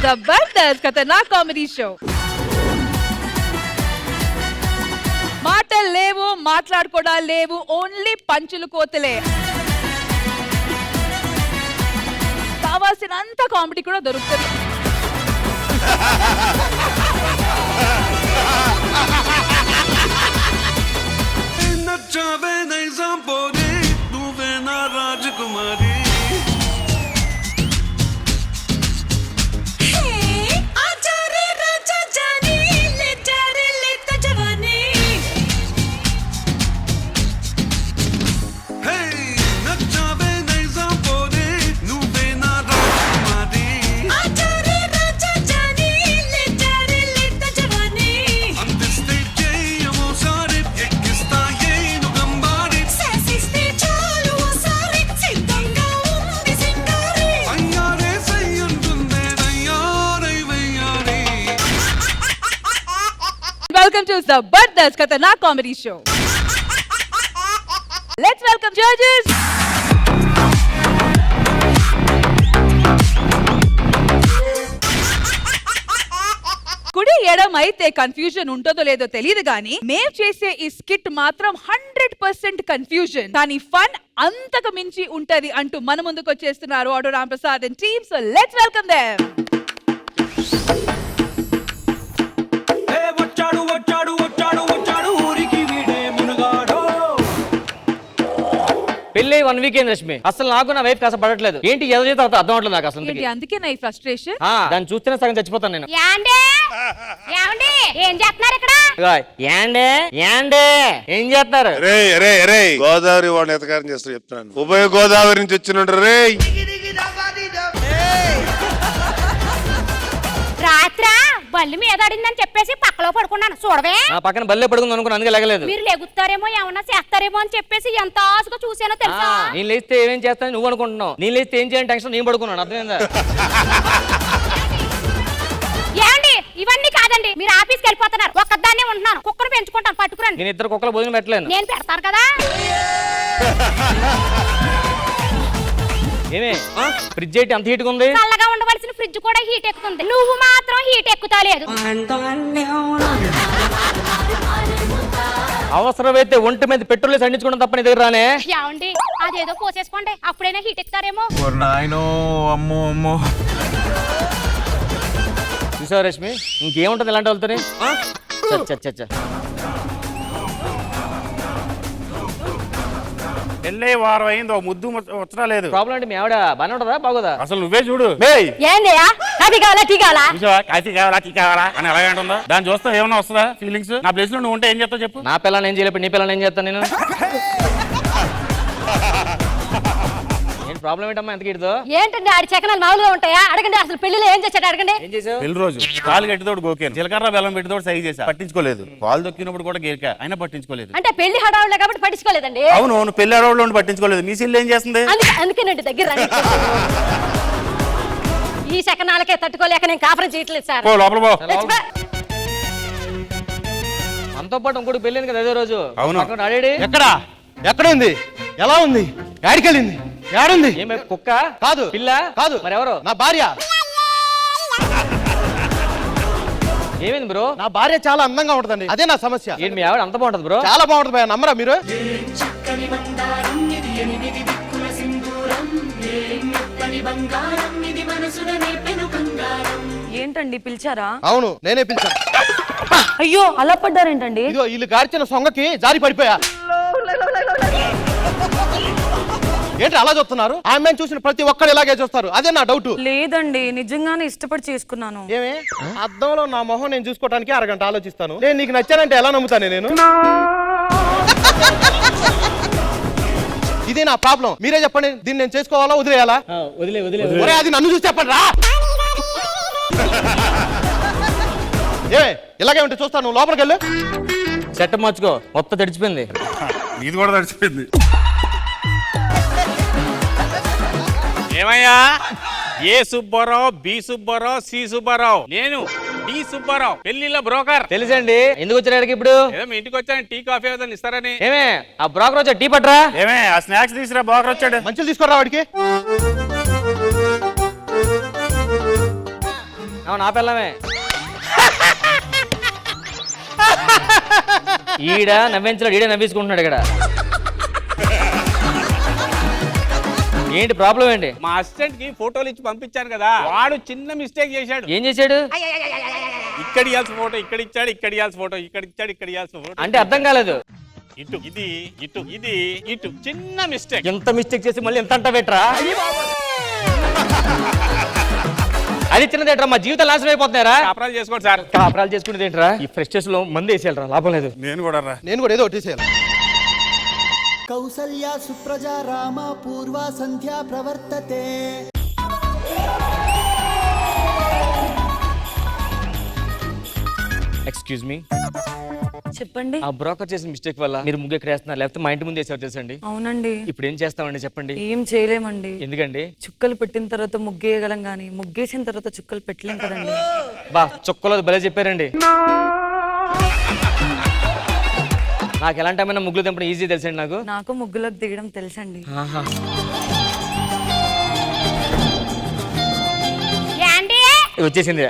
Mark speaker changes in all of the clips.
Speaker 1: జబర్దస్త్ ఖతర్నాక్ comedy show. మాటలు లేవు, మాట్లాడుకోవడాలు లేవు, ఓన్లీ పంచులు కోతలే. కావాల్సినంత కామెడీ కూడా దొరుకుతుంది.
Speaker 2: రాజకుమారి
Speaker 1: Welcome to Zabardast Khatarnak Comedy Show. Let's welcome judges. కుడి ఎడం అయితే కన్ఫ్యూజన్ ఉంటుందో లేదో తెలియదు గానీ మేం చేసే ఈ స్కిట్ మాత్రం 100% కన్ఫ్యూజన్ కానీ ఫన్ అంతకు మించి ఉంటది అంటూ మన ముందుకు వచ్చేస్తున్నారు auto Ram Prasad and team. So let's welcome them.
Speaker 3: పెళ్ళి 1 వీక్ అయింది రష్మి. అసలు నాకు నా వైఫ్ కాస్త పడట్లేదు. ఏంటి ఎదో చేత అర్థం అవట్లేదు నాకు అసలు.
Speaker 1: అందుకే నా ఫ్రస్ట్రేషన్.
Speaker 3: దాన్ని చూస్తేనే సగం చచ్చిపోతాను నేను.
Speaker 4: ఏం చేస్తున్నారు ఇక్కడ?
Speaker 3: ఏం చేస్తున్నారు?
Speaker 2: గోదావరి వాడిని ఎతకారం చేస్తూ చెప్తున్నాను. ఉభయ గోదావరి నుంచి వచ్చిన రే
Speaker 4: రాత్రా బల్లి మీద ఆడిందని చెప్పేసి పక్కలో పడుకున్నాను. చూడవే
Speaker 3: నా పక్కన బల్లే పడుకుంది అనుకున్నా, అందుకే లేగలేదు.
Speaker 4: మీరు లెగుతారేమో ఏమన్నా చేస్తారేమో అని చెప్పేసి ఎంత ఆశగా చూసానో తెలుసా.
Speaker 3: నేను లేస్తే ఏమేం చేస్తాను నువ్వు అనుకుంటున్నావు. నేను లేస్తే ఏం చేయాలని టెన్షన్ నేను పడుకున్నాను. అర్థమైందా?
Speaker 4: ఏమండి ఇవన్నీ కాదండి, మీరు ఆఫీస్కి వెళ్ళిపోతున్నారు. ఒక్కదాన్నే ఉంటున్నాను. కుక్కను పెంచుకుంటాను, పట్టుకురండి.
Speaker 3: నేను 2 కుక్కల భోజనం పెట్టలేను.
Speaker 4: నేను పెడతాను కదా.
Speaker 3: ఏమే ఫ్రిడ్జ్ ఏంటి అంత హీట్ ఉంది?
Speaker 4: చల్లగా ఉండవలసిన ఫ్రిడ్జ్ కూడా హీట్ ఎక్కుతుంది. నువ్వు మాత్రం హీట్ ఎక్కుతా లేదు.
Speaker 3: అవసరమైతే ఒంటి మీద పెట్రోల్ సండించుకోవడం తప్ప నీ దగ్గర రానే.
Speaker 4: ఏమండి అదేదో పోసేసుకోండి, అప్పుడైనా హీట్ ఎక్కుతారేమో.
Speaker 3: చూసావా రష్మి, ఇంకేముంటది ఇలాంటి వెళ్తానే.
Speaker 5: పెళ్ళై వారం అయింది, ముద్దు వచ్చరా లేదు.
Speaker 3: ప్రాబ్లం అంటే మీ ఆవిడ బానే ఉంటదా బాగోదా?
Speaker 5: అసలు నువ్వే చూడు.
Speaker 4: ఏందియా అది కావాలా టీ కావాలా?
Speaker 5: కాఫీ కావాలా టీ కావాలా అని ఎలాగ ఉంటుందా? దాన్ని చూస్తే ఏమన్నా వస్తుందా ఫీలింగ్స్? నా ప్లేస్ లో నువ్వు ఉంటే ఏం చేస్తావు చెప్పు.
Speaker 3: నా పిల్లని ఏం చేయలేపు నీ పిల్లని ఏం చేస్తాను నేను? ప్రాబ్లం ఏంటమ్మా ఎంత గిడుతో?
Speaker 4: ఏంటండి ఆడి చకనాలు మామూలుగా ఉంటాయా? అడగండి అసలు పెళ్లిలో ఏం చేశాడు అడగండి.
Speaker 3: ఏం చేసావు?
Speaker 5: పెళ్లి రోజు కాలు కట్టితోడు గోకేను, జీలకర్ర బెల్లం పెట్టితోడు సైజ్ చేశా, పట్టించుకోలేదు. కాలు దొక్కినప్పుడు కూడా గేరిక అయినా పట్టించుకోలేదు.
Speaker 4: అంటే పెళ్లి హడావులే కాబట్టి పట్టించుకోలేదండి.
Speaker 5: అవును అవును, పెళ్లి హడావులో ఉండి పట్టించుకోలేదు. మీ సిల్లు ఏం చేస్తుంది?
Speaker 4: అందుకేనండి దగ్గర ఈ శకనాలకే తట్టుకోలేక నేను కాపురం చేయట్లేదు సార్.
Speaker 5: లోపల పో.
Speaker 3: మనతో పాటు ఇంకోటి పెళ్ళింది కదా అదే రోజు.
Speaker 5: అవును.
Speaker 6: ఎక్కడ ఉంది? ఎలా ఉంది? యాడికెళ్ళింది? ఏడుంది?
Speaker 3: ఏమే కుక్క
Speaker 6: కాదు,
Speaker 3: పిల్ల
Speaker 6: కాదు,
Speaker 3: మరెవరు?
Speaker 6: నా భార్య.
Speaker 3: ఏమైంది బ్రో?
Speaker 6: నా భార్య చాలా అందంగా ఉంటదండి, అదే నా సమస్య.
Speaker 3: ఏంటి మీ ఆవిడ అంత బాగుంటది బ్రో?
Speaker 6: చాలా బాగుంటది భయ్యా, నమ్మరా మీరు?
Speaker 7: ఏంటండి పిలిచారా?
Speaker 6: అవును నేనే పిలిచాను.
Speaker 7: అయ్యో అలా పడ్డారేంటండి?
Speaker 6: ఇదిగో వీళ్ళు గార్చిన సొంగకి జారి పడిపోయా. ఏంటి అలా చూస్తున్నారు? ఆమె చూసిన ప్రతి ఒక్కరు ఇలాగే చూస్తారు, అదే నా డౌట్.
Speaker 7: లేదండి నిజంగానే ఇష్టపడి చేసుకున్నాను.
Speaker 6: ఏమే అద్దంలో నా మొహం నేను చూసుకోవడానికి అరగంట ఆలోచిస్తాను. నేను నీకు నచ్చానంటే ఎలా నమ్ముతాను నేను? ఇది నా ప్రాబ్లం. మీరే చెప్పండి, దీన్ని నేను చేసుకోవాలా వదిలేయాలా? వదిలే. అది నన్ను చూసి చెప్పండి రా. ఏ ఇలాగే ఉంటే చూస్తాను, నువ్వు లోపలికి వెళ్ళు.
Speaker 3: చెట్ట మార్చుకో, మొత్తం తడిచిపోయింది.
Speaker 5: ఇది కూడా తడిచిపోయింది. ఏమయ్యా? ఏ సుబ్బారావు, బి సుబ్బారావు, సి సుబ్బారావు. నేను డి సుబ్బారావు, పెళ్లిలో బ్రోకర్.
Speaker 3: తెలుసండి. ఎందుకు వచ్చారు ఇప్పుడు?
Speaker 5: ఏదో మీ ఇంటికి వచ్చాను, టీ కాఫీ ఏదైనా ఇస్తారని.
Speaker 3: ఏమే ఆ బ్రోకర్ వచ్చా టీ పట్రా.
Speaker 5: ఏమే ఆ స్నాక్స్ తీసుకురా, బ్రోకర్ వచ్చాడు.
Speaker 6: మంచిలు తీసుకురా వాడికి.
Speaker 3: నా పిల్లమే. ఈడ నవ్వించలేడు, ఈడే నవ్వించుకుంటున్నాడు ఇక్కడ. ఏంటి ప్రాబ్లం ఏంటి?
Speaker 5: మా అసిస్టెంట్ కి ఫోటోలు ఇచ్చి పంపించాను కదా, వాడు చిన్న మిస్టేక్ చేశాడు.
Speaker 3: ఏం చేశాడు?
Speaker 5: ఇక్కడ ఇవ్వాల్సిన ఫోటో ఇక్కడ ఇచ్చాడు, ఇక్కడ ఇవ్వాల్సిన ఫోటో ఇక్కడ ఇచ్చాడు, ఇక్కడ ఇవ్వాల్సిన ఫోటో
Speaker 3: అంటే అర్థం కాలేదు.
Speaker 5: ఇటు ఇది ఇటు ఇది ఇటు చిన్న మిస్టేక్.
Speaker 3: ఎంత మిస్టేక్ చేసి మళ్ళీ ఎంత అంటావేట్రా? అది చిన్నదేట్రా, మా జీవితం నాశనం అయిపోతున్నారా?
Speaker 5: కాపురాలు చేసుకోండి సార్.
Speaker 3: కాపురాలు చేసుకునేది ఏంట్రా? ఈ ఫ్రెస్టేషన్ లో మంది వేసేయాలరా, లాభం లేదు.
Speaker 5: నేను కూడా రా.
Speaker 6: నేను కూడా ఏదో ఒకటి చేయాలి.
Speaker 8: కౌసల్యా సుప్రజా రామ పూర్వ సంధ్యా ప్రవర్తతే.
Speaker 3: ఎక్స్క్యూజ్ మీ,
Speaker 7: చెప్పండి.
Speaker 3: ఆ బ్రోకర్ చేసిన మిస్టేక్ వల్ల మీరు ముగ్గు ఎక్కడ వేస్తున్నారు, లేకపోతే మా ఇంటి ముందు వేసారు తెలుసండి.
Speaker 7: అవునండి.
Speaker 3: ఇప్పుడు ఏం చేస్తామండి చెప్పండి?
Speaker 7: ఏం చేయలేమండి.
Speaker 3: ఎందుకండి?
Speaker 7: చుక్కలు పెట్టిన తర్వాత ముగ్గేయగలం గానీ ముగ్గేసిన తర్వాత చుక్కలు పెట్టలేం కదండి.
Speaker 3: బా చుక్కలో భలే చెప్పారండి. నాకు ఎలాంటి ఏమైనా ముగ్గులు తెంపడం ఈజీ తెలుసండి. నాకు
Speaker 7: ముగ్గులకు దిగడం తెలుసండి.
Speaker 4: ఏంటి
Speaker 3: వచ్చేసింది.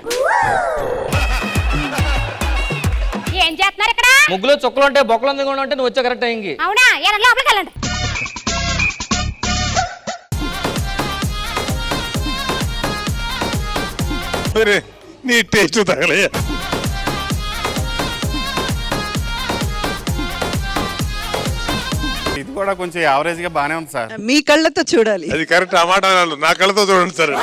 Speaker 4: ఏం చేస్తున్నారు ఇక్కడ?
Speaker 3: ముగ్గులో చుక్కలు ఉంటే బొక్కలు ఎందుకు అంటే నువ్వు వచ్చా కరెక్ట్ అయ్యింది.
Speaker 4: అవునా? ఎలా లోపలికి వెళ్ళండి.
Speaker 2: నీ టేస్ట్ తగలే.
Speaker 5: ఇది కూడా కొంచెం యావరేజ్ గా బానే ఉంది సార్.
Speaker 9: మీ కళ్ళతో చూడాలి.
Speaker 2: అది కరెక్ట్. ఆ మాట అనాలి. నా కళ్ళతో చూడండి సార్.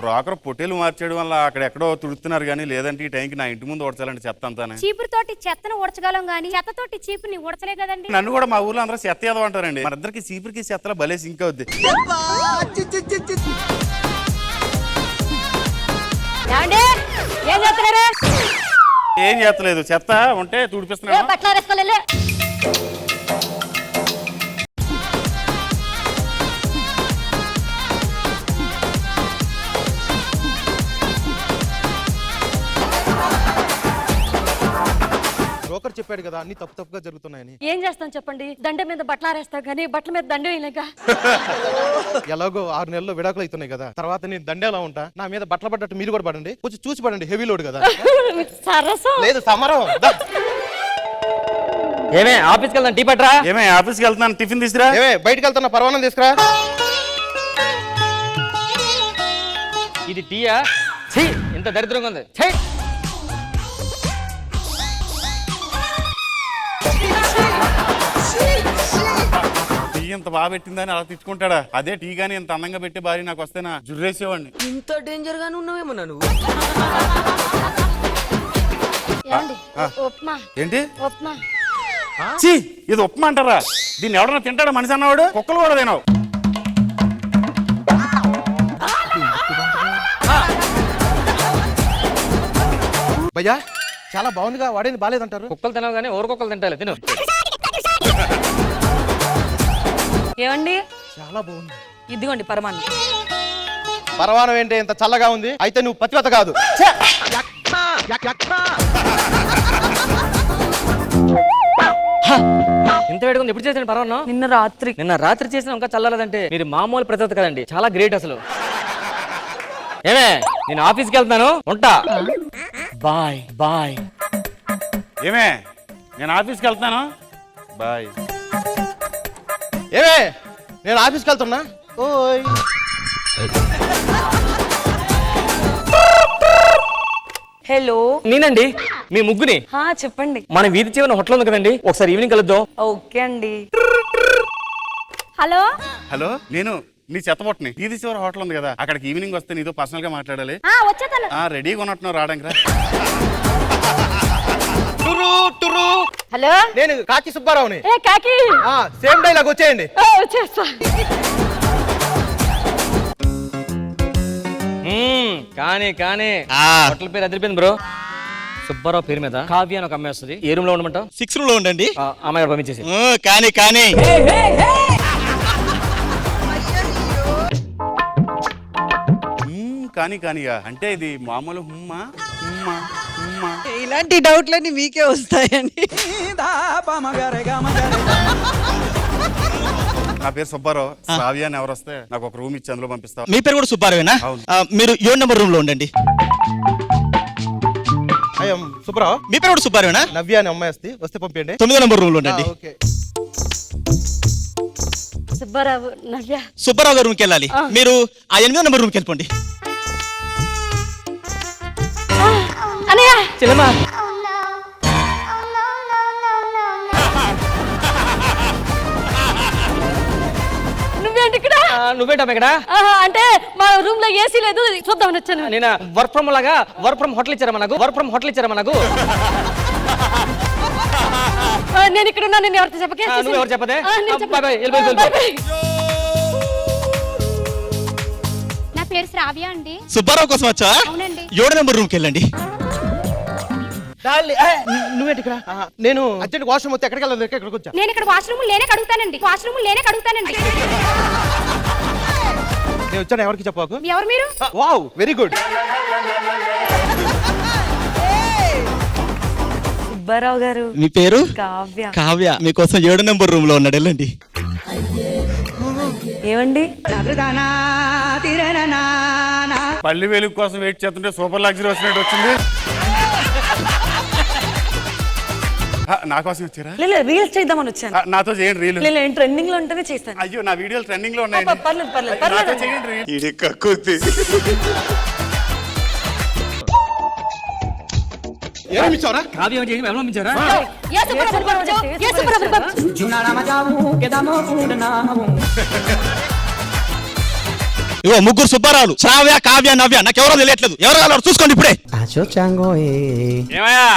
Speaker 5: బ్రోకర్ పొట్టేలు మార్చేయడం వల్ల అక్కడ ఎక్కడో తుడుతున్నారు కానీ, లేదంటే ఈ టైంకి నా ఇంటి ముందు ఓడ్చాలంటే చెత్త అంతానే.
Speaker 4: చీపురు తోటి చెత్తను ఊడ్చగలం గానీ చెత్తతోటి చీపుని ఊడ్చలే కదండి.
Speaker 5: నన్ను కూడా మా ఊర్లో అందరూ చెత్త ఏదో అంటారండి. మరిద్దరికి చీపురికి చెత్తలో భలే సింక్ అవుద్ది.
Speaker 4: ఏం చేస్తున్నారు?
Speaker 5: ఏం చేస్తలేదు, చెత్త ఉంటే తుడిపిస్తున్నాను.
Speaker 4: బట్టలు వేసుకోలేదు.
Speaker 6: బ్రోకర్ చెప్పాడు కదా అన్ని తప్పుగా జరుగుతున్నాయని.
Speaker 7: ఏం చేస్తాం చెప్పండి? దండ మీద బట్టలు ఆరేస్తాం కానీ బట్టల మీద దండ వేయలేక.
Speaker 6: ఎలాగో 6 నెలల్లో విడాకులు అవుతున్నాయి కదా, తర్వాత నేను దండేలా ఉంటా. నా మీద బట్టలు పడ్డట్టు మీరు కూడా పడండి, కొంచెం చూసి పడండి. హెవీ లోడ్ కదా.
Speaker 7: సరసం
Speaker 6: లేదు సమరం.
Speaker 3: ఏమే ఆఫీస్కి వెళ్దాం, టీ పట్రా.
Speaker 5: ఏమే ఆఫీస్కి వెళ్తున్నాను, టిఫిన్ తీసుకురా.
Speaker 6: ఏమే బయటకు వెళ్తున్నా, పరవానం తీసుకురా.
Speaker 3: ఇది టీయా? ఛీ, ఇంత దరిద్రంగా ఉంది. ఛీ.
Speaker 5: టీ ఇంత బాగా పెట్టిందని అలా తెచ్చుకుంటాడా? అదే టీ గానీ ఇంత అందంగా పెట్టే భార్య నాకు వస్తేనా జుర్రేసేవాడిని.
Speaker 9: ఇంత డేంజర్ గానే ఉన్నావేమో నువ్వు.
Speaker 4: ఉప్మా.
Speaker 5: ఏంటి
Speaker 4: ఉప్మా.
Speaker 5: ఛీ, ఇది ఉప్మా అంటారా? దీన్ని ఎవడన్నా తింటాడా మనిషి అన్నవాడు? కుక్కలు కూడా తినవు.
Speaker 6: భయ్యా చాలా బాగుందిగా, వాడేది బాలేదంటారు.
Speaker 3: కుక్కలు తినవు కానీ ఎవరు కుక్కలు తింటాలి, తిను.
Speaker 7: ఏమండి?
Speaker 6: చాలా బాగుంది.
Speaker 7: ఇదిగోండి పరమాన్నం.
Speaker 6: పరవానం ఏంటి ఇంత చల్లగా ఉంది? అయితే నువ్వు పతివత కాదు.
Speaker 3: ఇంత వేడుకుంది ఎప్పుడు చేసాను పర్వాను?
Speaker 7: నిన్న
Speaker 3: రాత్రి చేసిన ఇంకా చల్లలేదంటే మీరు మామూలు ప్రజత కదండి, చాలా గ్రేట్ అసలు. ఏమే నేను ఆఫీస్కి వెళ్తాను, ఉంటా. Bye bye.
Speaker 5: ఏమే నేను ఆఫీస్కి వెళ్తాను, బాయ్.
Speaker 6: ఏమే నేను ఆఫీస్కి వెళ్తున్నా. ఓయ్
Speaker 7: హలో,
Speaker 3: నేనండి మీ ముగ్గుని.
Speaker 7: చెప్పండి.
Speaker 3: మన వీధి చివరి హోటల్ ఉంది కదండి, ఒకసారి ఈవినింగ్ కలుద్దాం.
Speaker 7: ఓకే అండి.
Speaker 4: హలో
Speaker 5: హలో, నేను నీ చెత్తబొట్టని. ఇది చివరి హోటల్ ఉంది కదా, అక్కడికి ఈవినింగ్ వస్తే నీతో పర్సనల్ గా మాట్లాడాలి.
Speaker 4: వచ్చేతాను.
Speaker 5: రెడీగా ఉన్నట్టున్నావు రావడానికి రా.
Speaker 4: హలో,
Speaker 6: నేను కాకి సుబ్బారావుని.
Speaker 4: కాకి.
Speaker 6: సేమ్ డైలాగ్ వచ్చేయండి.
Speaker 4: వచ్చేస్తా.
Speaker 3: కానీ హోటల్ పేరు అదిరిపోయింది బ్రో. సుబ్బారావు పేరు మీద కావ్య అని ఒక అమ్మాయి వస్తుంది. ఏ రూమ్ లో ఉండమంటావు?
Speaker 10: 6 రూమ్ లో ఉండండి.
Speaker 3: అమ్మాయి పంపించేసి.
Speaker 10: కానీ
Speaker 5: కానియా అంటే ఇది మామూలు హుమ్మా హుమ్మా హుమ్మా.
Speaker 9: ఇలాంటి డౌట్లన్నీ మీకే వస్తాయండి.
Speaker 10: నా పేరు సుబ్బారావు. శ్రావ్య అని ఎవరు వస్తే నాకు ఒక రూమ్ ఇచ్చి అందులో పంపిస్తావు.
Speaker 11: మీ పేరు కూడా సుబ్బారావేనా?
Speaker 10: అవును.
Speaker 11: మీరు 7 నెంబర్ రూమ్ లో ఉండండి.
Speaker 6: ఐఎమ్ సుబ్రావ్.
Speaker 11: మీ పేరు కూడా సుబ్బారావేనా?
Speaker 6: నవ్య అని అమ్మాయి వస్తే పంపించండి.
Speaker 11: 9 నెంబర్ రూమ్ లో ఉండండి.
Speaker 6: ఓకే.
Speaker 4: సుబ్బారావు నవ్య.
Speaker 11: సుబ్బారావు గారు రూమ్కి వెళ్ళాలి. మీరు ఆ 8వ నెంబర్ రూమ్కి వెళ్ళిపోండి.
Speaker 4: అనయ్య
Speaker 3: చెల్లెమ్మా
Speaker 4: నువ్వేంటి ఇక్కడ?
Speaker 3: నువ్వేంటమ్మా ఇక్కడ?
Speaker 4: అంటే మా రూమ్ లో ఏసీ లేదు, చూద్దామని వచ్చాను.
Speaker 3: నేను వర్క్ ఫ్రమ్ లాగా వర్క్ ఫ్రమ్ హోటల్ ఇచ్చారమ్మా నాకు. వర్క్ ఫ్రమ్ హోటల్ ఇచ్చారమ్మా నాకు.
Speaker 4: నేను ఇక్కడ ఉన్నా, నేను ఎవరితో చెప్పకే.
Speaker 3: నువ్వు ఎవరు చెప్పదే?
Speaker 4: By by. నా పేరు శ్రావ్య అండి.
Speaker 11: సుబ్బారావు కోసం వచ్చా?
Speaker 4: అవునండి.
Speaker 11: 7వ నెంబర్ రూమ్కి వెళ్ళండి.
Speaker 6: నువ్వేంటి ఇక్కడ? నేను అర్జెంట్ వాష్రూమ్ వస్తే ఎక్కడికి వెళ్ళాలి? ఇక్కడికి వచ్చా.
Speaker 4: నేను ఇక్కడ వాష్రూమ్ నేనే కడుగుతానండి.
Speaker 6: నేను వచ్చాను, ఎవరికి చెప్పాకు.
Speaker 4: ఎవరు మీరు?
Speaker 6: Wow, very good.
Speaker 7: సుబ్బారావు గారు.
Speaker 11: మీ పేరు?
Speaker 7: కావ్య.
Speaker 11: కావ్య మీకోసం 7వ నెంబర్ రూమ్ లో ఉన్నాడు. వెళ్ళండి.
Speaker 7: ఏమండి?
Speaker 10: పల్లి వెలుగు కోసం వెయిట్ చేస్తుంటే సూపర్ లగ్జరీ వచ్చినట్టు వచ్చింది. నా కోసం వచ్చారా?
Speaker 7: లేదు, రీల్స్ చేద్దామని వచ్చాను.
Speaker 10: నాతో చేయండి రీల్.
Speaker 7: లేదు, ట్రెండింగ్ లో ఉంటేనే చేస్తాను.
Speaker 10: అయ్యో, నా వీడియోలు ట్రెండింగ్ లో ఉన్నాయి.
Speaker 7: పర్లేదు.
Speaker 10: చేయండి రీల్.
Speaker 2: ఇది కక్కుర్తి.
Speaker 6: ఏమి ఇచ్చావరా?
Speaker 3: కావ్యం చేసి ఎవరు పంపించారా?
Speaker 11: ఇగో ముగ్గురు సుబ్బారావులు, శ్రావ్య, కావ్య, నవ్య. నాకు ఎవరో తెలియట్లేదు. ఎవరు కావాలి చూసుకోండి ఇప్పుడే.
Speaker 5: ఏమయ్యా,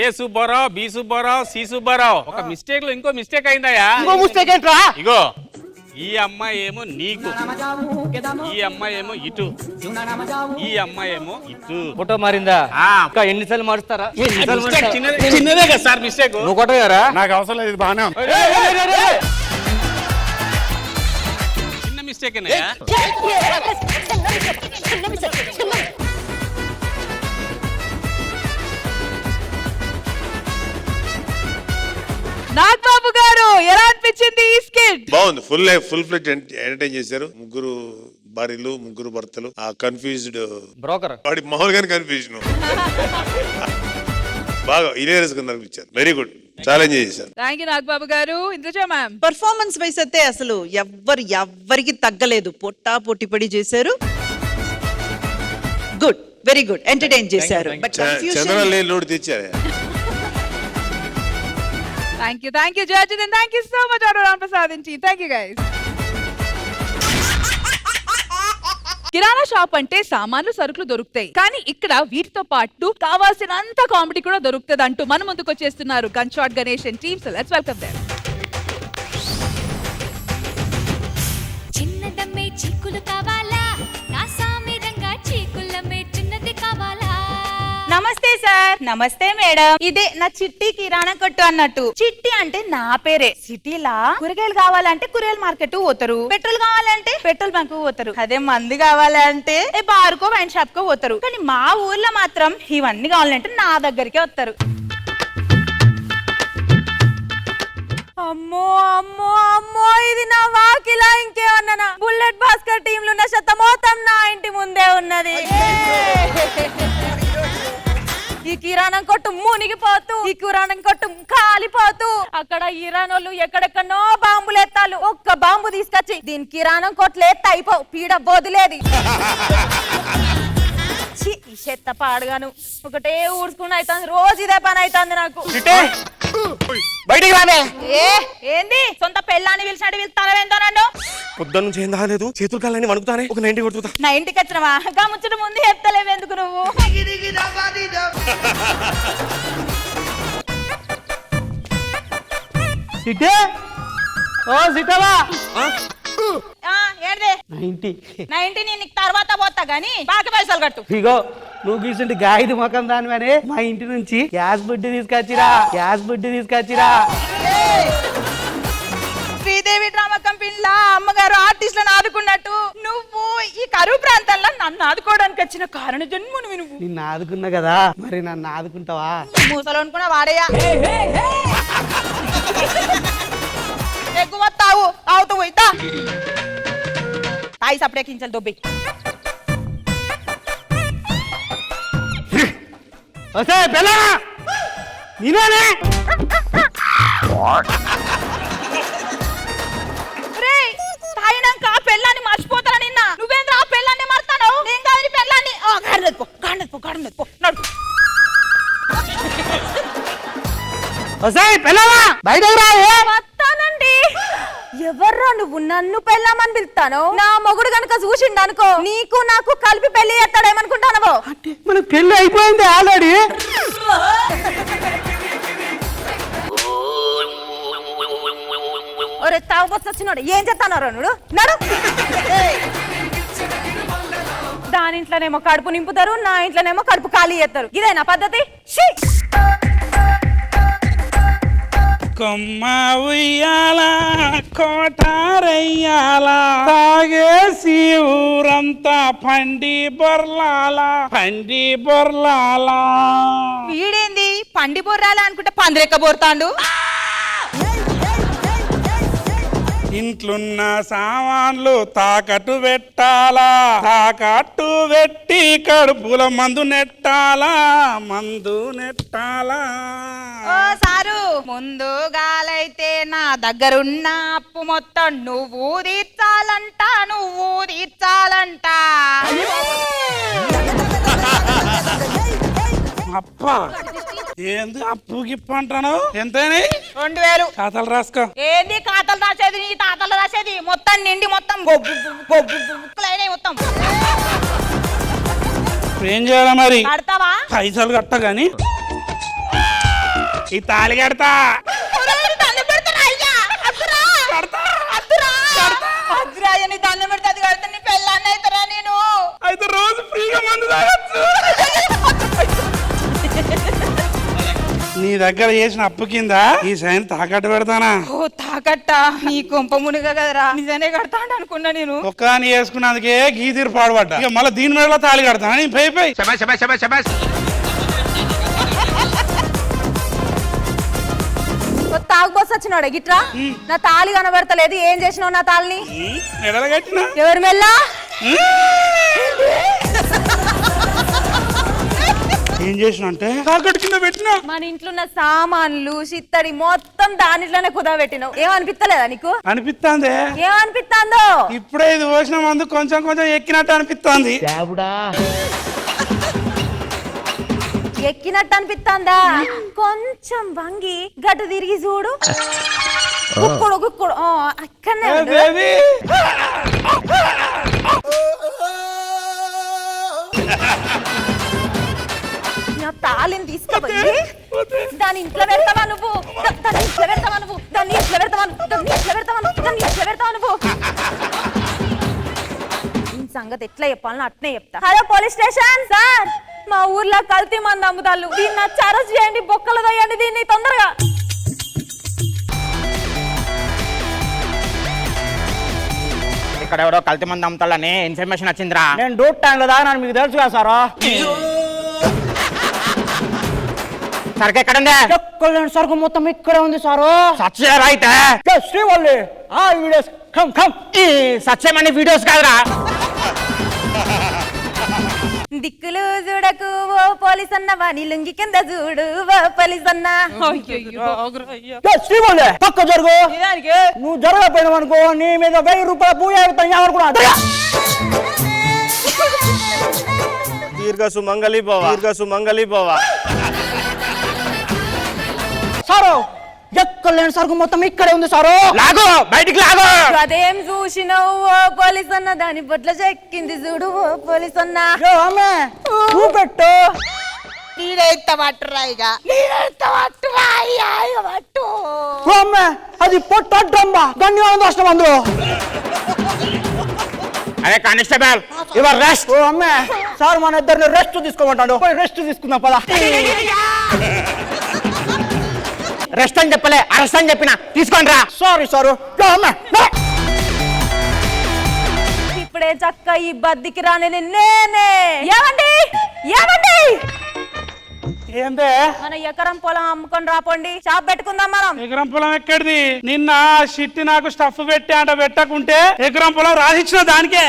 Speaker 5: ఏ సుబ్బారావు, బి సుబ్బారావు, సి సుబ్బారావు. ఒక మిస్టేక్ లో ఇంకో మిస్టేక్ అయిందయ్యా.
Speaker 6: ఇంకో మిస్టేక్ ఏంట్రా?
Speaker 5: ఇగో ఈ అమ్మాయి ఏమో నీకు, ఈ అమ్మాయి ఏమో ఇటు, ఈ అమ్మాయి ఏమో ఇటు.
Speaker 3: ఫోటో మారిందా?
Speaker 5: ఆ.
Speaker 3: ఇంకా ఎన్నిసార్లు మారుస్తారా?
Speaker 5: మిస్టేక్ చిన్నదే కదా సార్ మిస్టేక్.
Speaker 3: నువ్వు కొట్టగారా?
Speaker 10: నాకు అవసరం లేదు, ఇది బాగానే ఉంది.
Speaker 5: చిన్న మిస్టేక్
Speaker 1: నాగబాబు గారు ఎలా అనిపించింది ఈ స్కిట్?
Speaker 2: బాగుంది. ఫుల్ ఫ్లెడ్జ్ ఎంటర్టైన్ చేశారు. ముగ్గురు భార్యలు, ముగ్గురు భర్తలు. ఆ కన్ఫ్యూజ్డ్
Speaker 3: బ్రోకర్
Speaker 2: వాడి మామూలుగానే కన్ఫ్యూజన్ బాగా ఇలేరియస్ గా అనిపించారు. వెరీ గుడ్, ఛాలెంజ్ చేశారు.
Speaker 1: థ్యాంక్ యూ నాగబాబు గారు. ఇంద్రజ మ్యామ్.
Speaker 9: పర్ఫార్మెన్స్ వైస్ అయితే అసలు ఎవ్వరికి తగ్గలేదు. పొట్టిపడి చేశారు. గుడ్, వెరీ గుడ్, ఎంటర్టైన్ చేశారు. బట్
Speaker 2: చంద్ర లేని లోటు తెచ్చారు.
Speaker 1: Thank you judges, and thank you so much Auto Ram Prasad and team. Thank you guys. Kirana shop అంటే సామాన్లు సరుకులు దొరుకుతాయి, కానీ ఇక్కడ వీటితో పాటు కావాల్సినంత కామెడీ కూడా దొరుకుతుంది అంటూ మన ముందుకు వచ్చేస్తున్నారు gun shot Ganesh and team. So let's welcome them.
Speaker 4: చిన్నదమ్మే చీకులు కావాలా, నా సామిరంగా చీకులమ్మే చిన్నది కావాలా.
Speaker 12: నమస్తే సార్. నమస్తే మేడం. ఇదే నా చిట్టి కిరాణా కొట్టు అన్నట్టు. చిట్టి అంటే నా పేరే. సిటీలా కూరగాయలు కావాలంటే కూరగాయల మార్కెట్ పోతారు, పెట్రోల్ కావాలంటే పెట్రోల్ బంక్ పోతారు, అదే మందు కావాలంటే బార్కో వైన్ షాప్ కో పోతారు. కానీ మా ఊర్లో మాత్రం ఇవన్నీ కావాలంటే నా దగ్గరికే వస్తారు. అమ్మో అమ్మో అమ్మో, ఇది నా వాకిలా ఇంకేమన్నా? బుల్లెట్ భాస్కర్ టీమ్ లో ఉన్న శతమోతం నా ఇంటి ముందే ఉన్నది. ఈ కిరాణం కొట్టు మునిగిపోతూ, ఈ కిరాణం కొట్టు కాలిపోతూ, అక్కడ ఇరానోళ్ళు ఎక్కడెక్కడో బాంబులు ఎత్తాలు. ఒక్క బాంబు తీసుకొచ్చి దీని కిరాణం కొట్లు ఎత్త అయిపో, పీడ బోదులేది. ఈ చెత్త పాడుగాను ఒకటే ఊడ్చుకుని అవుతుంది. రోజు ఇదే పని అవుతుంది నాకు.
Speaker 10: బయటికి రానే.
Speaker 12: ఏంది సొంత పెళ్ళాన్ని పిలిచినట్టు పిలుస్తావేందో నన్ను?
Speaker 10: పొద్దున్న నుంచి ఏం కాలేదు, చేతులు కాలని వణుకుతానే. ఒక 90 కొడుతుతా.
Speaker 12: నా ఇంటికి వచ్చినవా? గముచ్చిన ముందు చెప్తలేవు ఎందుకు నువ్వు? నా ఇంటి నేను తర్వాత పోతా గానీ బాగా పైసలు కట్టు.
Speaker 3: ఇగో నువ్వు గీసుంటి గాయదు మొఖం దానివనే మా ఇంటి నుంచి గ్యాస్ బుడ్డి తీసుకొచ్చిరా.
Speaker 12: శ్రీదేవి డ్రామా కంపెనీలా అమ్మగారు ఆర్టిస్టులను ఆదుకున్నట్టు నువ్వు ఈ కరువు ప్రాంతాల్లో నన్ను ఆదుకోవడానికి వచ్చిన కారణ జన్ము నువ్వు.
Speaker 3: నిన్ను ఆదుకున్నా కదా, మరి నన్ను ఆదుకుంటావా?
Speaker 12: మూసలు అనుకున్నా వాడేయా. ఎక్కువ తాగుతూ పోయి తాయి సపడే కించలు దొబ్బి.
Speaker 10: నేనే
Speaker 12: రేయ్, తాగినాక ఆ పెళ్ళాన్ని మర్చిపోతాను నిన్న. నువ్వేంద్ర ఆ పెళ్ళాన్ని మర్తాను? నేను కాదు నీ పెళ్ళాన్ని. గాడినది పో నడు.
Speaker 10: బయటకు రా.
Speaker 12: వస్తానండి. ఎవర్రా నువ్వు నన్ను పెళ్ళామని పిలుస్తాను? నా మొగుడు గనుక చూసిండు అనుకో, నీకు నాకు కలిపి పెళ్లి చేస్తాడేమనుకుంటానవో?
Speaker 10: మనకు పెళ్లి అయిపోయింది ఆల్రెడీ.
Speaker 12: ఒరే తాగుబోతు వచ్చినోడు ఏం చేస్తానారో నుడు నడు. దాని ఇంట్లోనేమో కడుపు నింపుతారు, నా ఇంట్లోనేమో కడుపు ఖాళీ చేస్తారు. ఇదేనా పద్ధతి?
Speaker 5: కొమ్మ ఉయ్యాల కోటారయ్యాల తాగేసి ఊరంతా పండి బొర్లాల.
Speaker 12: వీడేంది పండి బొర్రాలా అనుకుంటే పందిరెక్క బోర్తాండు.
Speaker 5: ఇంట్లున్న సామాన్లు తాకట్టు పెట్టి కడుపుల మందు నెట్టాలా.
Speaker 12: ఓ సారు, ముందుగాలైతే నా దగ్గరున్న అప్పు మొత్తం నువ్వు తీర్చాలంట.
Speaker 5: అప్ప ఏంది అప్పు గిప్పు అంటాను? ఎంతని?
Speaker 12: 2000.
Speaker 5: ఖాతాలు రాసుకో.
Speaker 12: ఏంది ఖాతాలు రాసేది? నీ తాతలు రాసేది మొత్తం నిండి మొత్తం గొబ్బులైనాయి మొత్తం.
Speaker 5: ఏం చేయాలి మరి?
Speaker 12: కడతావా?
Speaker 5: పైసలు కట్ట గాని ఈ తాళి కడతా.
Speaker 12: దండం పెడితే అది కడితే నీ పెళ్ళాన్ని అవుతారా? నేను
Speaker 5: అయితే రోజు ఫ్రీగా మందు తాగొచ్చు. నీ దగ్గర చేసిన అప్పు కింద ఈ సైన్ తాకట్టు పెడతానా?
Speaker 12: ఓ తాకట్ట నీ కొంప మునిగా కదరా, నిజానే కడతాను అనుకున్నా నేను.
Speaker 5: ఒక్కని వేసుకున్నందుకే గీతీరు పాడుపడ్డా. ఇక మళ్ళీ దీని మీద తాళి కడతానా? నేను పై
Speaker 12: తాగుబోసి వచ్చినాడు గిట్రా. నా తాళి కనబడతలేదు. ఏం చేసినావు నా తాళిని?
Speaker 5: ఎడలు కట్టినా.
Speaker 12: ఎవరి మెల్లా?
Speaker 5: ఏం చేసిన అంటే తాకట్టు కింద పెట్టినా.
Speaker 12: మన ఇంట్లో ఉన్న సామాన్లు చిత్తడి మొత్తం దానిట్లోనే కుదబెట్టినావు. ఏమనిపిస్తలేదా నీకు?
Speaker 5: అనిపిస్తాందే.
Speaker 12: ఏమనిపిస్తాందో?
Speaker 5: ఇప్పుడే ఇది పోసిన మందు కొంచెం ఎక్కినట్టు అనిపిస్తుంది.
Speaker 12: ఎక్కినట్టు అనిపిస్తాందా? కొంచెం వంగి గట్టు తిరిగి చూడు. గుక్కుడు అక్కడనే నా తాళిని తీసుకోపోయి దాని ఇంట్లో పెడతావా నువ్వు? దాన్ని ఇంట్లో పెడతావా నువ్వు? సంగతి ఎట్లా చెప్పాలని అట్నే చెప్తా. హలో పోలీస్ స్టేషన్ సార్, మా ఊర్లో కల్తీ మంది అమ్ముతాళ్ళు. దీన్ని అరెస్ట్ చేయండి, బొక్కలు తోయండి దీన్ని తొందరగా.
Speaker 3: ఇక్కడ ఎవరో కల్తీ మంది అమ్ముతాళ్ళని ఇన్ఫర్మేషన్ వచ్చిందిరా. నేను డ్యూట్ టైంలో దాకా మీకు తెలుసు కదా సార్. సరుకు ఎక్కడ ఉంది? సరుకు మొత్తం ఇక్కడే ఉంది సారు. సత్య రైతే శ్రీవల్లి ఆ వీడియోస్ కమ్ ఈ సత్యమని వీడియోస్ కాదురా.
Speaker 12: దిక్కులు చూడకు ఓ పోలీస్ అన్న, వాని లుంగి కింద చూడు ఓ పోలీస్ అన్న.
Speaker 3: శ్రీవల్లి పక్క జరుగు. నువ్వు జరగపోయినావు అనుకో నీ మీద 1000 రూపాయల పూజ అనుకున్నా.
Speaker 10: దీర్ఘసు మంగళి పోవా.
Speaker 3: సారు ఎక్కడ లేని సరుకు మొత్తం ఇక్కడే ఉంది సారు. లాగు బయటికి లాగు.
Speaker 12: అదేం చూసినావు ఓ పోలీస్ అన్న? దాని బొట్ల చెక్కింది చూడు ఓ పోలీస్ అన్న.
Speaker 3: పెట్టు అది పొట్టమ్మా ధన్యవాదం దోషం అందులో. అరే కానిస్టేబుల్ యువర్ రెస్ట్. ఓ అమ్మే సార్ మన ఇద్దరిని రెస్ట్ తీసుకోమంటాడు. రెస్ట్ తీసుకుందాం పదా. రెస్ట్ అని చెప్పలే అరెస్ట్ అని చెప్పిన. తీసుకోండి రా. Sorry sir.
Speaker 12: ఇప్పుడే చక్క ఈ బద్దికి రాని నేనే. ఏమండి
Speaker 3: ఏందే
Speaker 12: మన ఎకరం పొలం అమ్ముకొని రాపోండి షాప్ పెట్టుకుందాం మనం.
Speaker 3: ఎకరం పొలం ఎక్కడిది? నిన్న షిట్టి నాకు స్టఫ్ పెట్టి అంట పెట్టకుంటే ఎకరం పొలం రాసిచ్చిన దానికే.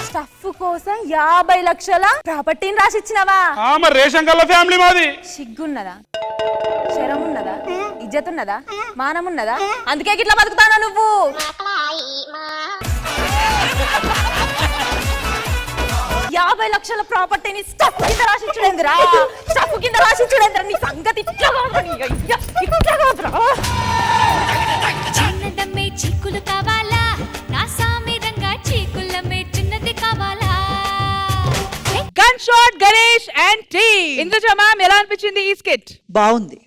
Speaker 12: స్టఫ్ కోసం 50 లక్షల ప్రాపర్టీని రాసిచ్చినవా?
Speaker 3: మరి రేషన్ కల్ల ఫ్యామిలీ మాది.
Speaker 12: సిగ్గున్నదా, శరం ఉన్నదా, ఇజ్జత్ ఉన్నదా, మానం ఉన్నదా? అందుకే గిట్లా బతుకుతానా నువ్వు? 50 లక్షల ప్రాపర్టీని స్టఫ్ కింద రాసిచ్చుడేందిరా? స్టఫ్ కింద రాసిచ్చుడేందిరా? నీ సంగతి ఇట్లా కాదు, ఇట్లా కాదురా.
Speaker 4: చిన్నదమ్మే చీకులు కావాలా, నా సామిరంగా చీకులమ్మే చిన్నది కావాలా?
Speaker 1: Gun shot Ganesh and team. Induja ma'am ఎలా అనిపించింది ఈ స్కిట్?
Speaker 9: బాగుంది,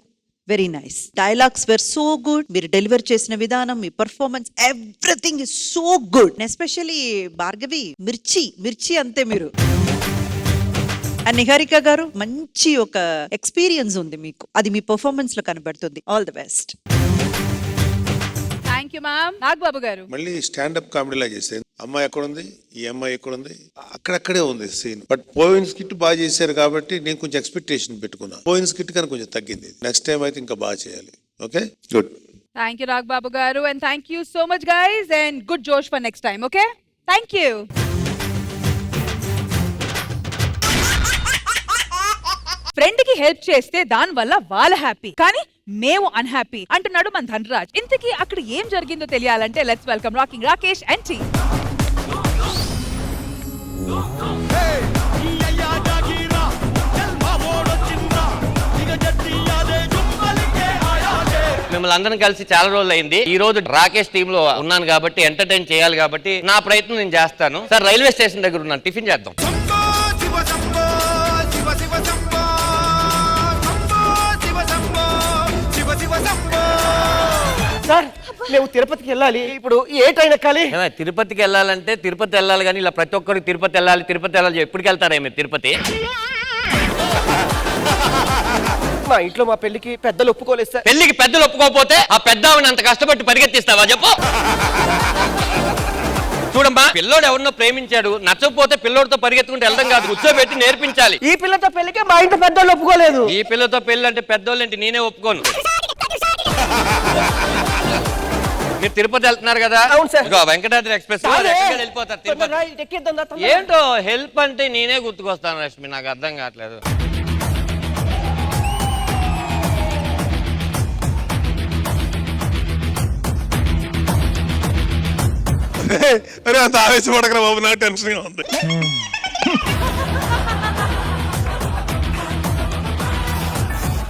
Speaker 9: very nice. Dialogues were so good. మీరు డెలివర్ చేసిన విధానం, మీ performance, everything is so good. Especially Bhargavi, మిర్చి అంతే మీరు. అండ్ నిహారిక గారు, మంచి ఒక ఎక్స్పీరియన్స్ ఉంది మీకు, అది మీ పర్ఫార్మెన్స్ లో కనబడుతుంది. All the best.
Speaker 1: Thank you ma'am. Nagababu గారు,
Speaker 2: మళ్ళీ స్టాండప్ కామెడీలా చేసేది. అమ్మాయి ఎక్కడుంది, ఈ అమ్మాయి ఎక్కడుంది, అక్కడక్కడే ఉంది సీన్. బట్ పోయిన స్కిట్ బాగా చేశారు కాబట్టి నేను కొంచెం ఎక్స్పెక్టేషన్ పెట్టుకున్నాను. పోయిన స్కిట్ కానీ కొంచెం తగ్గింది. నెక్స్ట్ టైం అయితే ఇంకా బాగా చేయాలి. Okay, good.
Speaker 1: Thank you Nagababu garu and thank you so much guys and good జోష్ for next time. Okay, thank you. Friend కి హెల్ప్ చేస్తే దాని వల్ల వాళ్ళ హ్యాపీ, కానీ మేము అన్హ్యాపీ అంటున్నాడు మన ధనరాజ్. ఇంతకీ అక్కడ ఏం జరిగిందో తెలియాలంటే let's welcome rocking Rakesh and team.
Speaker 5: మిమ్మల్ని అందరం కలిసి చాలా రోజులు అయింది. ఈ రోజు రాకేష్ టీమ్ లో ఉన్నాను కాబట్టి ఎంటర్టైన్ చేయాలి కాబట్టి నా ప్రయత్నం నేను చేస్తాను. సార్ రైల్వే స్టేషన్ దగ్గర ఉన్నాను, టిఫిన్ చేద్దాం.
Speaker 3: సార్ మేము తిరుపతికి వెళ్ళాలి, ఇప్పుడు ఏ ట్రైన్ ఎక్కాలి?
Speaker 5: తిరుపతికి వెళ్ళాలంటే తిరుపతి వెళ్ళాలి, కానీ ఇలా ప్రతి ఒక్కరికి తిరుపతి వెళ్ళాలి ఎప్పటికి వెళ్తారా మీరు తిరుపతి?
Speaker 3: మా ఇంట్లో మా పెళ్లికి పెద్దలు ఒప్పుకోలేదు సార్.
Speaker 5: పెళ్లికి పెద్దలు ఒప్పుకోకపోతే ఆ పెద్ద అంత కష్టపడి పరిగెత్తిస్తావా చెప్పు? చూడమ్మా, పిల్లోడు ఎవరినో ప్రేమించాడు, నచ్చకపోతే పిల్లోడితో పరిగెత్తుకుంటూ వెళ్ళడం కాదు, కూర్చోబెట్టి నేర్పించాలి.
Speaker 3: ఈ పిల్లతో పెళ్లికి మా ఇంట్లో పెద్దలు ఒప్పుకోలేదు.
Speaker 5: ఈ పిల్లతో పెళ్లి అంటే పెద్దోళ్ళు ఏంటి, నేనే ఒప్పుకోను. మీరు తిరుపతి వెళ్తున్నారు కదా?
Speaker 3: అవును సార్.
Speaker 5: వెంకటాద్రి ఎక్స్ప్రెస్ వెళ్ళిపోతారు తిరుపతి. ఏంటో హెల్ప్ అంటే నేనే గుర్తుకొస్తాను రష్మి, నాకు అర్థం కావట్లేదు.
Speaker 2: అరే అంత ఆవేశపడకరా బాబు, నాకు టెన్షన్ గా ఉంది.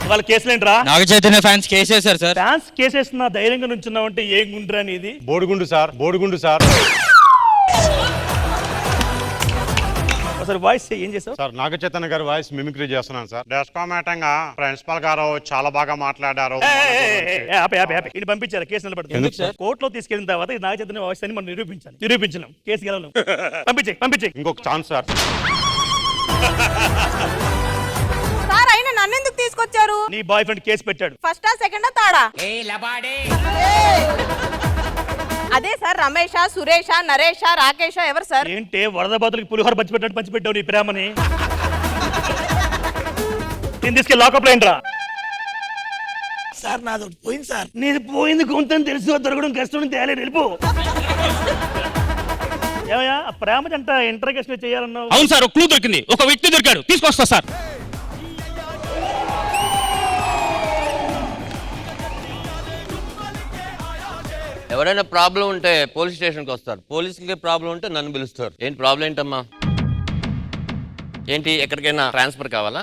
Speaker 3: వాళ్ళ కేసులేంట్రా?
Speaker 11: Naga Chaitanya fans కేసేశారు sir.
Speaker 3: Fans కేసేస్తున్నా ధైర్యంగా నుంచున్నావు అంటే ఏం గుండ్రా నీది?
Speaker 10: బోడిగుండు సార్, బోడిగుండు సార్.
Speaker 3: ఒకసారి వాయిస్ ఏం చేసావు
Speaker 10: సార్? నాగ చైతన్య గారి వాయిస్ మిమిక్రీ చేస్తున్నాను సార్. డెస్కామేటంగా ప్రిన్సిపల్ గారు చాలా బాగా మాట్లాడారు.
Speaker 3: ఇది పంపించారు, కేసు నిలబడుతుంది. కోర్టులో తీసుకెళ్ళిన తర్వాత ఇది నాగ చైతన్య వాయిస్ అని మనం నిరూపించలేం, కేసు గెలవలేం. పంపించే
Speaker 10: ఇంకొక ఛాన్స్ సార్.
Speaker 12: సార్ అయినా నన్ను ఎందుకు తీసుకొచ్చారు?
Speaker 3: నీ బాయ్ ఫ్రెండ్ కేసు పెట్టాడు.
Speaker 12: ఫస్టా సెకండా థర్డా? అదే సార్, రమేషా, సురేషా, నరేషా, రాకేషా, ఎవరు సార్?
Speaker 3: ఏంటే వరద బాతులకి పులిహోర పంచిపెట్టావు నీ ప్రేమని? నేను తీసుకెళ్ళి లాకప్ లో ఏంట్రా? సార్ నాది పోయింది సార్. నీది పోయింది గొంతని తెలుసు, దొరకడం కష్టం, తేలేదు, వెళ్ళిపో. ఏమయ్యా ప్రేమ జంట ఇంటర్గేషన్ చేయాలన్నావు?
Speaker 11: అవును సార్, ఒక క్లూ దొరికింది, ఒక వ్యక్తి దొరికాడు, తీసుకొస్తా సార్.
Speaker 5: ఎవరైనా ప్రాబ్లం ఉంటే పోలీస్ స్టేషన్కి వస్తారు, పోలీసులకి ప్రాబ్లం ఉంటే నన్ను పిలుస్తారు. ఏంటి ప్రాబ్లం ఏంటమ్మా? ఏంటి ఎక్కడికైనా ట్రాన్స్ఫర్ కావాలా?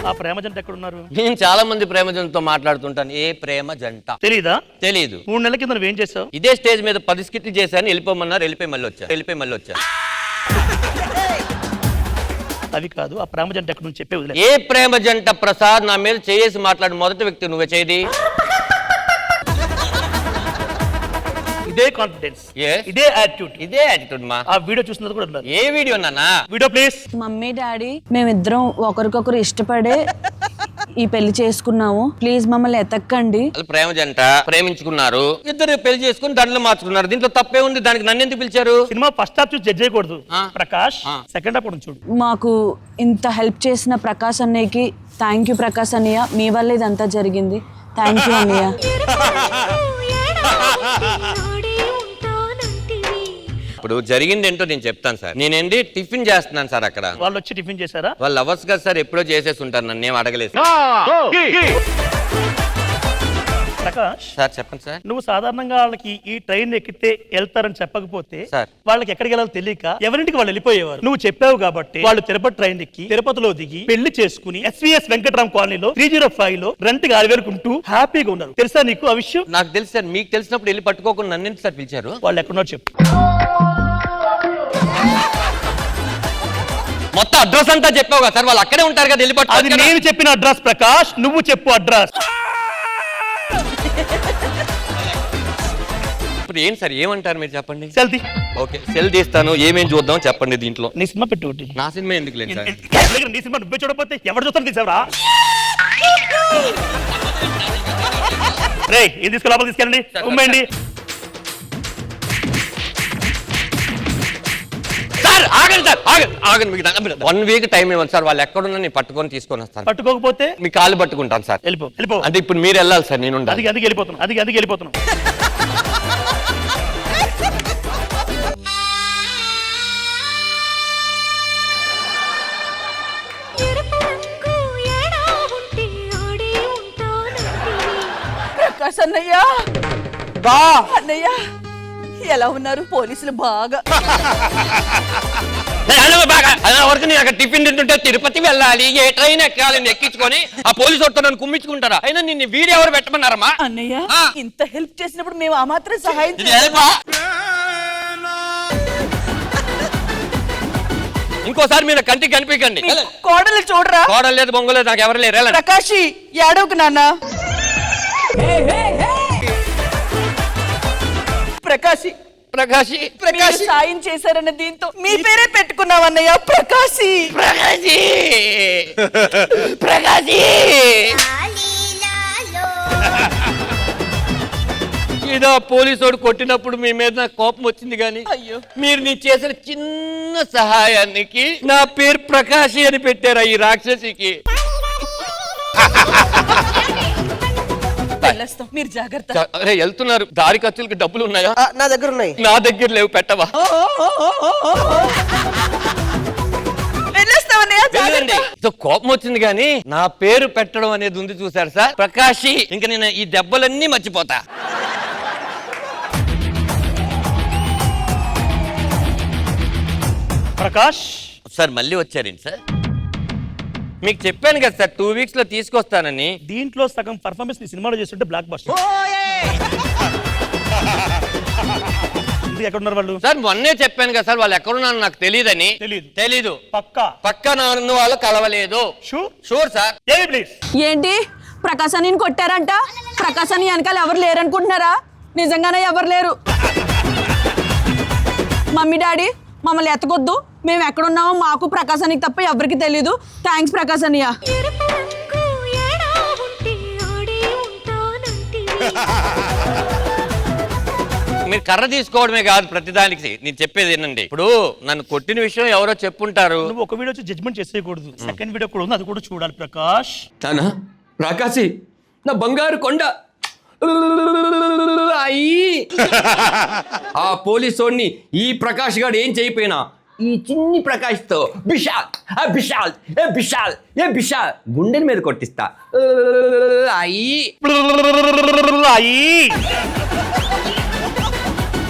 Speaker 3: ఆ ప్రేమ జంట ఎక్కడ ఉన్నారు?
Speaker 5: నేను చాలా మంది ప్రేమ జంటతో మాట్లాడుతుంటాను. ఏ ప్రేమ జంట
Speaker 3: తెలీదా?
Speaker 5: తెలీదు.
Speaker 3: 3 నెలల కింద నువ్వేం చేసావు?
Speaker 5: ఇదే స్టేజ్ మీద 10 స్కిట్లు చేశాను, వెళ్ళిపోమన్నారు, వెళ్ళిపోయి మళ్ళీ వచ్చా.
Speaker 3: అవి కాదు, ఆ ప్రేమ జంట ఎక్కడ నుంచి చెప్పే వదిలే.
Speaker 5: ఏ ప్రేమ జంట ప్రసాద్? నా మీద చేసి మాట్లాడిన మొదటి వ్యక్తి నువ్వే. చేయది
Speaker 3: ఇదే కాన్ఫిడెన్స్, ఇదే యాటిట్యూడ్
Speaker 5: మా.
Speaker 3: ఆ వీడియో చూసినది కూడా ఉన్నారు.
Speaker 5: ఏ వీడియో నాన్న?
Speaker 3: Video please.
Speaker 7: మమ్మీ డాడీ మేమిద్దరం ఒకరికొకరు ఇష్టపడే ఈ పెళ్లి చేసుకున్నాము, ప్లీజ్ మమ్మల్ని ఎతక్కండి.
Speaker 5: వాళ్ళు ప్రేమ జంట ప్రేమించుకున్నారు, ఇద్దరు పెళ్లి చేసుకుని దండలు మార్చుకున్నారు. దీంట్లో తప్పే ఉంది? దానికి నన్ను ఎందుకు పిలిచారు?
Speaker 3: సినిమా ఫస్ట్ హాఫ్ చూసి జడ్జ్ చేయకూడదు ప్రకాష్, సెకండ్ హాఫ్ చూడు.
Speaker 7: మాకు ఇంత హెల్ప్ చేసిన ప్రకాష్ అన్నయ్యకి థ్యాంక్ యూ. ప్రకాష్ అన్నయ్య, మీ వల్ల ఇదంతా జరిగింది. థ్యాంక్ యూ అన్నయ్య.
Speaker 5: ఇప్పుడు జరిగింది ఏంటో నేను చెప్తాను సార్. నేనేంటి టిఫిన్ చేస్తున్నాను సార్ అక్కడ.
Speaker 3: వాళ్ళు వచ్చి టిఫిన్ చేశారా?
Speaker 5: వాళ్ళు లవర్స్ కదా సార్, ఎప్పుడో చేసేసి ఉంటారు, నన్ను ఏం అడగలేదు
Speaker 3: ప్రకాష్
Speaker 5: సార్. చెప్పండి సార్.
Speaker 3: నువ్వు సాధారణంగా వాళ్ళకి ఈ ట్రైన్ ఎక్కితే వెళ్తారని చెప్పకపోతే
Speaker 5: సార్,
Speaker 3: వాళ్ళకి ఎక్కడికి వెళ్ళాలో తెలియక ఎవరింటికి వాళ్ళు వెళ్ళిపోయేవారు. నువ్వు చెప్పావు కాబట్టి వాళ్ళు తిరుపతి ట్రైన్ ఎక్కి తిరుపతిలో దిగి పెళ్లి చేసుకుని ఎస్వీఎస్ వెంకటరామ్ కాలనీలో 305 లో రెంట్ కి 6,000 ఉంటూ హ్యాపీగా ఉన్నారు. తెలుసా నీకు ఆ విషయం?
Speaker 5: నాకు తెలుసు సార్. మీకు తెలిసినప్పుడు వెళ్ళి పట్టుకోకుండా నన్ను ఎందుకు సార్ పిలిచారు?
Speaker 3: వాళ్ళు ఎక్కడున్నారు చెప్పు.
Speaker 5: మొత్తం అడ్రస్ అంతా చెప్పావు కదా సార్, వాళ్ళు అక్కడే ఉంటారు కదా, వెళ్ళి
Speaker 3: అది నేను చెప్పిన అడ్రస్ ప్రకాష్, నువ్వు చెప్పు అడ్రస్.
Speaker 5: ఇప్పుడు ఏం సార్, ఏమంటారు మీరు చెప్పండి.
Speaker 3: సెల్ది.
Speaker 5: ఓకే, సెల్ తీస్తాను, ఏమేం చూద్దాం చెప్పండి. దీంట్లో
Speaker 3: నీ సినిమా పెట్టు ఒకటి.
Speaker 5: నా సినిమా ఎందుకు లేదు సార్?
Speaker 3: నీ సినిమా నువ్వే చూడకపోతే ఎవరు చూస్తాను తీసావరా? రే ఏం తీసుకు లోపల తీసుకెళ్ళండి, ఉమ్మండి.
Speaker 5: సార్ ఆగండి సార్, ఆగండి. మీకు 1 వీక్ టైం ఇవ్వండి సార్. వాళ్ళు ఎక్కడున్నా నేను పట్టుకొని తీసుకొని వస్తాను.
Speaker 3: పట్టుకోకపోతే
Speaker 5: మీ కాళ్ళు పట్టుకుంటాను సార్.
Speaker 3: వెళ్ళిపో.
Speaker 5: అంటే ఇప్పుడు మీరు వెళ్ళాలి సార్, నేను ఉండాలి.
Speaker 3: అది వెళ్ళిపోతున్నాను.
Speaker 1: ప్రకాష్ అన్నయ్య, అన్నయ్య ఎలా ఉన్నారు? పోలీసులు బాగా
Speaker 5: వరకు నేను అక్కడ టిఫిన్ తింటుంటే తిరుపతి వెళ్ళాలి, ఏ ట్రైన్ ఎక్కాలని ఎక్కించుకొని ఆ పోలీసు వాడితో నన్ను కుమ్మించుకుంటారా? అయినా నిన్ను వీడియో ఎవరు పెట్టమన్నారమ్మా?
Speaker 1: అన్నయ్య ఇంత హెల్ప్ చేసినప్పుడు మేము ఆ మాత్రం సహాయం
Speaker 5: ఇంకోసారి మీరు కంటికి కనిపించండి.
Speaker 1: కోడలు చూడరా?
Speaker 5: కోడలు లేదు, బొంగలేదు, నాకు ఎవరు లేరు.
Speaker 1: ప్రకాషి ఏడవకు నాన్న.
Speaker 5: ప్రకాశి
Speaker 1: మీరు సాయం చేశారన్న దీంతో మీ పేరే పెట్టుకున్నావన్నయ్య. ప్రకాశి
Speaker 5: ఏదో పోలీసోడు కొట్టినప్పుడు మీ మీద నాకు కోపం వచ్చింది కానీ మీరు నీ చేసిన చిన్న సహాయానికి నా పేరు ప్రకాశి అని పెట్టారు ఈ రాక్షసికి.
Speaker 1: మీరు జాగ్రత్త.
Speaker 5: అరే వెళ్తున్నారు, దారి ఖర్చులకి డబ్బులు ఉన్నాయా?
Speaker 3: నా దగ్గర ఉన్నాయి.
Speaker 5: నా దగ్గర లేవు, పెట్టవా? కోపం వచ్చింది కానీ నా పేరు పెట్టడం అనేది ఉంది చూసారు సార్, ప్రకాశి. ఇంకా నేను ఈ దెబ్బలన్నీ మర్చిపోతా.
Speaker 3: ప్రకాష్
Speaker 5: సార్ మళ్ళీ వచ్చారండి సార్? మీకు చెప్పాను కదా సార్ 2 వీక్స్ లో తీసుకొస్తానని.
Speaker 3: దీంట్లో సగం పర్ఫార్మెన్స్ నీ సినిమాలో చేస్తుంటే బ్లాక్ బస్టర్. ఎక్కడ ఉన్నారు వాళ్ళు?
Speaker 5: సార్ మొన్నే చెప్పాను కదా సార్, వాళ్ళు ఎక్కడున్నారు నాకు తెలియదని. తెలీదు. పక్కా నన్ను వాళ్ళు కలవలేదు. Sure sir.
Speaker 7: ఏంటి ప్రకాశ్ అని కొట్టారంట? ప్రకాశ్ అని వెనకాల ఎవరు లేరు అనుకుంటున్నారా? నిజంగానే ఎవరు లేరు. మమ్మీ డాడీ మమ్మల్ని ఎత్తకొద్దు, మేము ఎక్కడున్నామో మాకు ప్రకాశానికి తప్ప ఎవరికి తెలీదు. థ్యాంక్స్ ప్రకాశ్ అన్నయ్య.
Speaker 5: మీరు కర్ర తీసుకోవడమే కాదు ప్రతిదానికి నేను చెప్పేది ఏంటండి, ఇప్పుడు నన్ను కొట్టిన విషయం ఎవరో చెప్పుంటారు.
Speaker 3: నువ్వు ఒక వీడియో వచ్చి జడ్జ్మెంట్ చేసేయకూడదు, సెకండ్ వీడియో కూడా ఉంది, అది కూడా చూడాలి ప్రకాష్.
Speaker 13: తానా ప్రకాశి నా బంగారు కొండ అయ్యి ఆ పోలీసోడిని ఈ ప్రకాష్ గారు ఏం చేయపోయినా ఈ చిన్ని ప్రకాష్తో బిషాల్ బిషాల్ బిషాల్ బిషాల్ గుండెల మీద కొట్టిస్తా అయ్యి.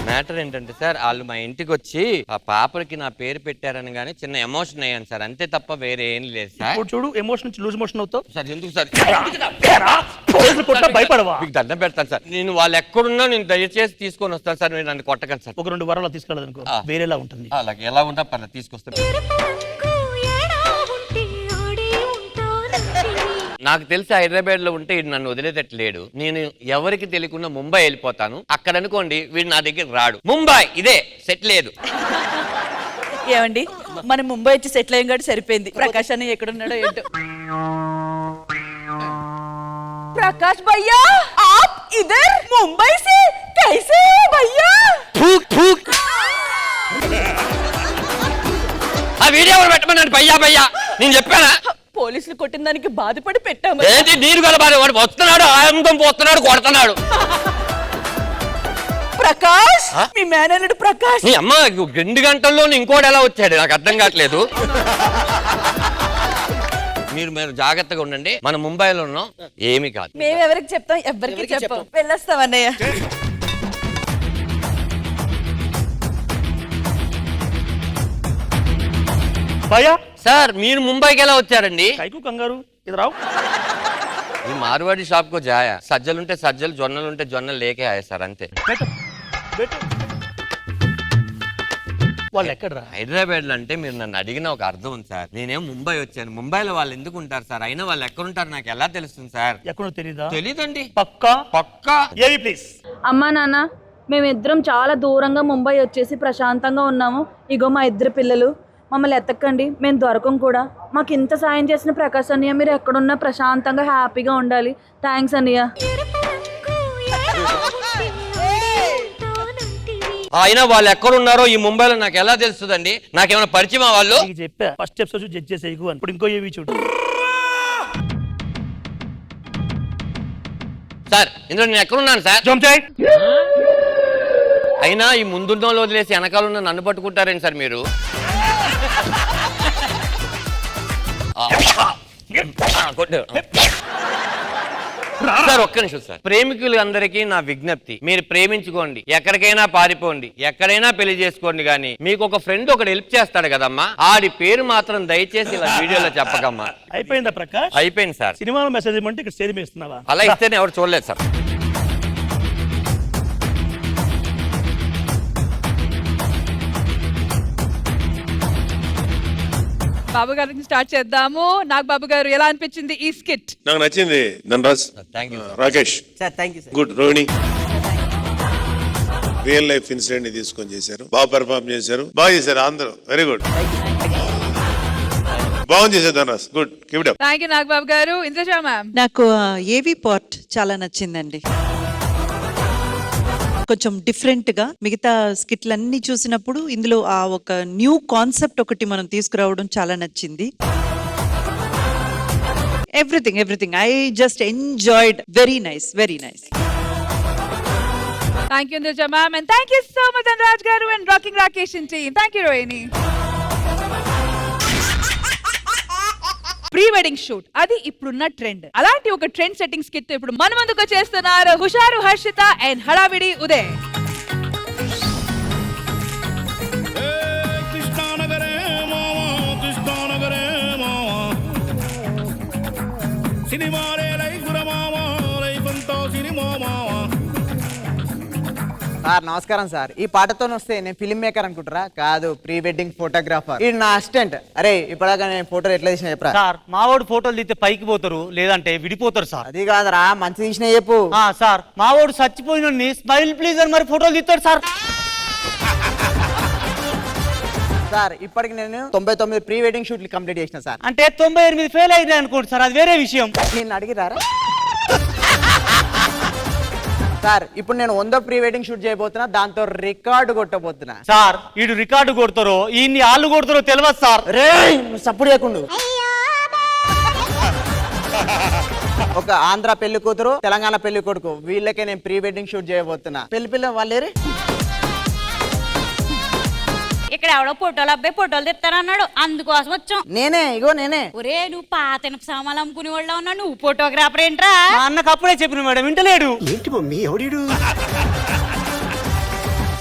Speaker 5: మ్యాటర్ ఏంటంటే సార్, వాళ్ళు మా ఇంటికి వచ్చి ఆ పాపకి నా పేరు పెట్టారని కానీ చిన్న ఎమోషన్ అయ్యాను సార్, అంతే తప్ప వేరే ఏం లేదు సార్.
Speaker 3: చూడు ఎమోషన్ నుంచి లూజ్ మోషన్ అవుతావు
Speaker 5: సార్. ఎందుకు సార్?
Speaker 3: భయపడవా?
Speaker 5: మీకు దండం పెడతాను సార్. నేను వాళ్ళు ఎక్కడున్నా నేను దయచేసి తీసుకొని వస్తాను సార్, మీరు నన్ను కొట్టకండి సార్.
Speaker 3: ఒక 2 వారాలు తీసుకెళ్ళదు అనుకో, వేరేలా ఉంటుంది.
Speaker 5: అలాగే ఎలా ఉన్నా పర్లేదు, తీసుకొస్తాను. నాకు తెలిసి హైదరాబాద్ లో ఉంటే వీడు నన్ను వదిలేటట్లేడు. నేను ఎవరికి తెలియకుండా ముంబై వెళ్ళిపోతాను. అక్కడ అనుకోండి వీడు నా దగ్గర రాడు. ముంబై ఇదే సెట్ లేదు.
Speaker 1: ఏమండి మనం ముంబై వచ్చి సెటిల్ అయ్యాం కాబట్టి సరిపోయింది. ప్రకాష్ అన్న ఎక్కడున్నాడో ఏంటో.
Speaker 7: प्रकाश भैया आप इधर मुंबई से कैसे भैया?
Speaker 5: ఆ వీడియో ఎవరు పెట్టమన్నాడు భయ్యా భయ్యా నేను చెప్పానా
Speaker 7: పోలీసులు కొట్టిన దానికి బాధపడి పెట్టాము.
Speaker 5: ఏంటి నీరు కలబాలి వాడు వస్తున్నాడు ఆనందం పోతున్నాడు కొడుతున్నాడు
Speaker 7: ప్రకాష్ మీ మేనల్లుడు ప్రకాష్.
Speaker 5: నీ అమ్మ 2 గంటల్లో ఇంకోటి ఎలా వచ్చాడు నాకు అర్థం కావట్లేదు మీరు జాగ్రత్తగా ఉండండి మనం ముంబైలో ఉన్నాం ఏమీ కాదు
Speaker 7: మేము ఎవరికి చెప్తాం ఎవరికి చెప్పాం వెళ్ళొస్తాం అన్నయ్య.
Speaker 3: భయ్యా
Speaker 5: సార్ మీరు ముంబైకి ఎలా వచ్చారండి
Speaker 3: కైకు కంగారు ఇది రావు.
Speaker 5: ఈ మార్వాడి షాప్ को जाया సజ్జలుంటే సజ్జలు జొన్నలుంటే జొన్నలు లేకే ఆయా సార్ అంతే
Speaker 3: వాళ్ళు ఎక్కడరా?
Speaker 5: హైదరాబాద్ లో అంటే మీరు నన్ను అడిగిన ఒక అర్థం ఉంది సార్ నేనేం ముంబై వచ్చాను ముంబైలో వాళ్ళు ఎందుకు ఉంటారు సార్ అయినా వాళ్ళు ఎక్కడుంటారు నాకు ఎలా తెలుస్తుంది సార్
Speaker 3: ఎక్కడో తెలీదా?
Speaker 5: తెలీదండి
Speaker 3: పక్కా
Speaker 5: పక్కా
Speaker 3: ఏవి ప్లీజ్.
Speaker 7: అమ్మా నాన్న మేమిద్దరం చాలా దూరంగా ముంబై వచ్చేసి ప్రశాంతంగా ఉన్నాము. ఇగో మా ఇద్దరు పిల్లలు మమ్మల్ని ఎత్తకండి మేము దొరకం కూడా. మాకు ఇంత సాయం చేసిన ప్రకాష్ అన్నయ్య మీరు ఎక్కడున్నా ప్రశాంతంగా హ్యాపీగా ఉండాలి. థ్యాంక్స్ అన్నయ్య.
Speaker 5: అయినా వాళ్ళు ఎక్కడున్నారో ఈ ముంబైలో నాకు ఎలా తెలుస్తుందండి నాకేమైనా పరిచయమా వాళ్ళు
Speaker 3: నీకు చెప్పా ఫస్ట్ ఎపిసోడ్ జడ్జ్ చేసేయకు అని. ఇప్పుడు ఇంకో ఏవి చూడు.
Speaker 5: సార్ ఇందులో నేను ఎక్కడున్నాను సార్
Speaker 3: జంచాయ్
Speaker 5: అయినా ఈ ముందున్న వదిలేసి వెనకాల నన్ను పట్టుకుంటారేంటి సార్ మీరు సార్ ఒక్క నిమిషం సార్ ప్రేమికులు అందరికీ నా విజ్ఞప్తి మీరు ప్రేమించుకోండి ఎక్కడికైనా పారిపోండి ఎక్కడైనా పెళ్లి చేసుకోండి కానీ మీకు ఒక ఫ్రెండ్ ఒకటి హెల్ప్ చేస్తాడు కదమ్మా ఆడి పేరు మాత్రం దయచేసి ఇలా వీడియోలో చెప్పకమ్మా.
Speaker 3: అయిపోయిందా ప్రకాష్?
Speaker 5: అయిపోయింది సార్.
Speaker 3: సినిమాలో మెసేజ్ ఇవ్వమంటే ఇక్కడ స్టేజ్ మీద ఇస్తున్నావా?
Speaker 5: అలా ఇస్తేనే ఎవరు చూడలేదు సార్.
Speaker 1: బాబు గారి నుంచి స్టార్ట్ చేద్దాము. నాకు బాబు గారు ఎలా అనిపించింది ఈ స్కిట్?
Speaker 2: నాకు నచ్చింది Dhanraj, Rakesh good, Rohini real life incident ని తీసుకొని చేశారు, బాగా పెర్ఫార్మ్ చేశారు, బాగా చేశారు అందరూ. వెరీ గుడ్, బాగుంది చేశారు Dhanraj, good, keep it up.
Speaker 1: Thank you Nag Babu garu. Indraja ma'am
Speaker 9: నాకు ఏవి పార్ట్ చాలా నచ్చిందండి. కొంచెం డిఫరెంట్ గా మిగతా స్కిట్లన్నీ చూసినప్పుడు ఇందులో ఆ ఒక న్యూ కాన్సెప్ట్ ఒకటి మనం తీసుకురావడం చాలా నచ్చింది. Everything I just enjoyed. Very nice, very nice.
Speaker 1: Thank you Indraja ma'am and thank you so much Dhanraj garu and rocking Rakesh team. Thank you Rohini. Pre wedding shoot అది ఇప్పుడున్న ట్రెండ్. అలాంటి ఒక ట్రెండ్ సెట్టింగ్ స్కిట్ ఇప్పుడు మన ముందుకు చేస్తున్నారు హుషారు హర్షిత అండ్ హడావిడి ఉదయ్.
Speaker 14: సార్ నమస్కారం సార్. ఈ పాటతో వస్తే నేను ఫిల్మ్ మేకర్ అనుకుంటారా? కాదు, ప్రీ వెడ్డింగ్ ఫోటోగ్రాఫర్. ఇది నా అసిస్టెంట్. అరే ఇప్పటిదాకా నేను ఫోటోలు ఎట్లా తీసిన చెప్పరా?
Speaker 3: సార్ మావాడు ఫోటోలు తీస్తే పైకి పోతారు లేదంటే విడిపోతారు సార్.
Speaker 14: అది కాదురా, మంచి తీసిన చెప్పు.
Speaker 3: సార్ మావాడు చచ్చిపోయిన స్మైల్ ప్లీజ్ అని మరి ఫోటోలు తీస్తాడు సార్.
Speaker 14: సార్ ఇప్పటికి నేను 99 ప్రీ వెడ్డింగ్ షూట్లు కంప్లీట్ చేసిన సార్.
Speaker 3: అంటే 98 ఫెయిల్ అయింది అనుకోండి సార్, అది వేరే విషయం.
Speaker 14: నేను అడిగిరారా సార్? ఇప్పుడు నేను 100 ప్రీ వెడ్డింగ్ షూట్ చేయబోతున్నా, దాంతో రికార్డు కొట్టబోతున్నా
Speaker 3: సార్. వీడు రికార్డు కొడతారో ఈయన్ని ఆళ్ళు కొడతారో తెలియదు సార్.
Speaker 14: రే సప్పుడు చేయకుండా. ఒక ఆంధ్ర పెళ్లి కూతురు, తెలంగాణ పెళ్లి కొడుకు, వీళ్ళకే నేను ప్రీ వెడ్డింగ్ షూట్ చేయబోతున్నా. పెళ్లి పిల్ల వాళ్ళేరి
Speaker 4: ఇక్కడ ఎవడో ఫోటోలు అబ్బాయి ఫోటోలు తెస్తానన్నాడు, అందుకోసం వచ్చాం.
Speaker 14: నేనే
Speaker 4: ఒరే నువ్వు పాత ఇనుప సామాన్లు అమ్ముకునే వాళ్ళ ఉన్నా, నువ్వు ఫోటోగ్రాఫర్ ఏంట్రా?
Speaker 3: మా అన్నకు అప్పుడే చెప్పిన మేడం వింటలేడు.
Speaker 14: ఏంటి మమ్మీ ఎవడు?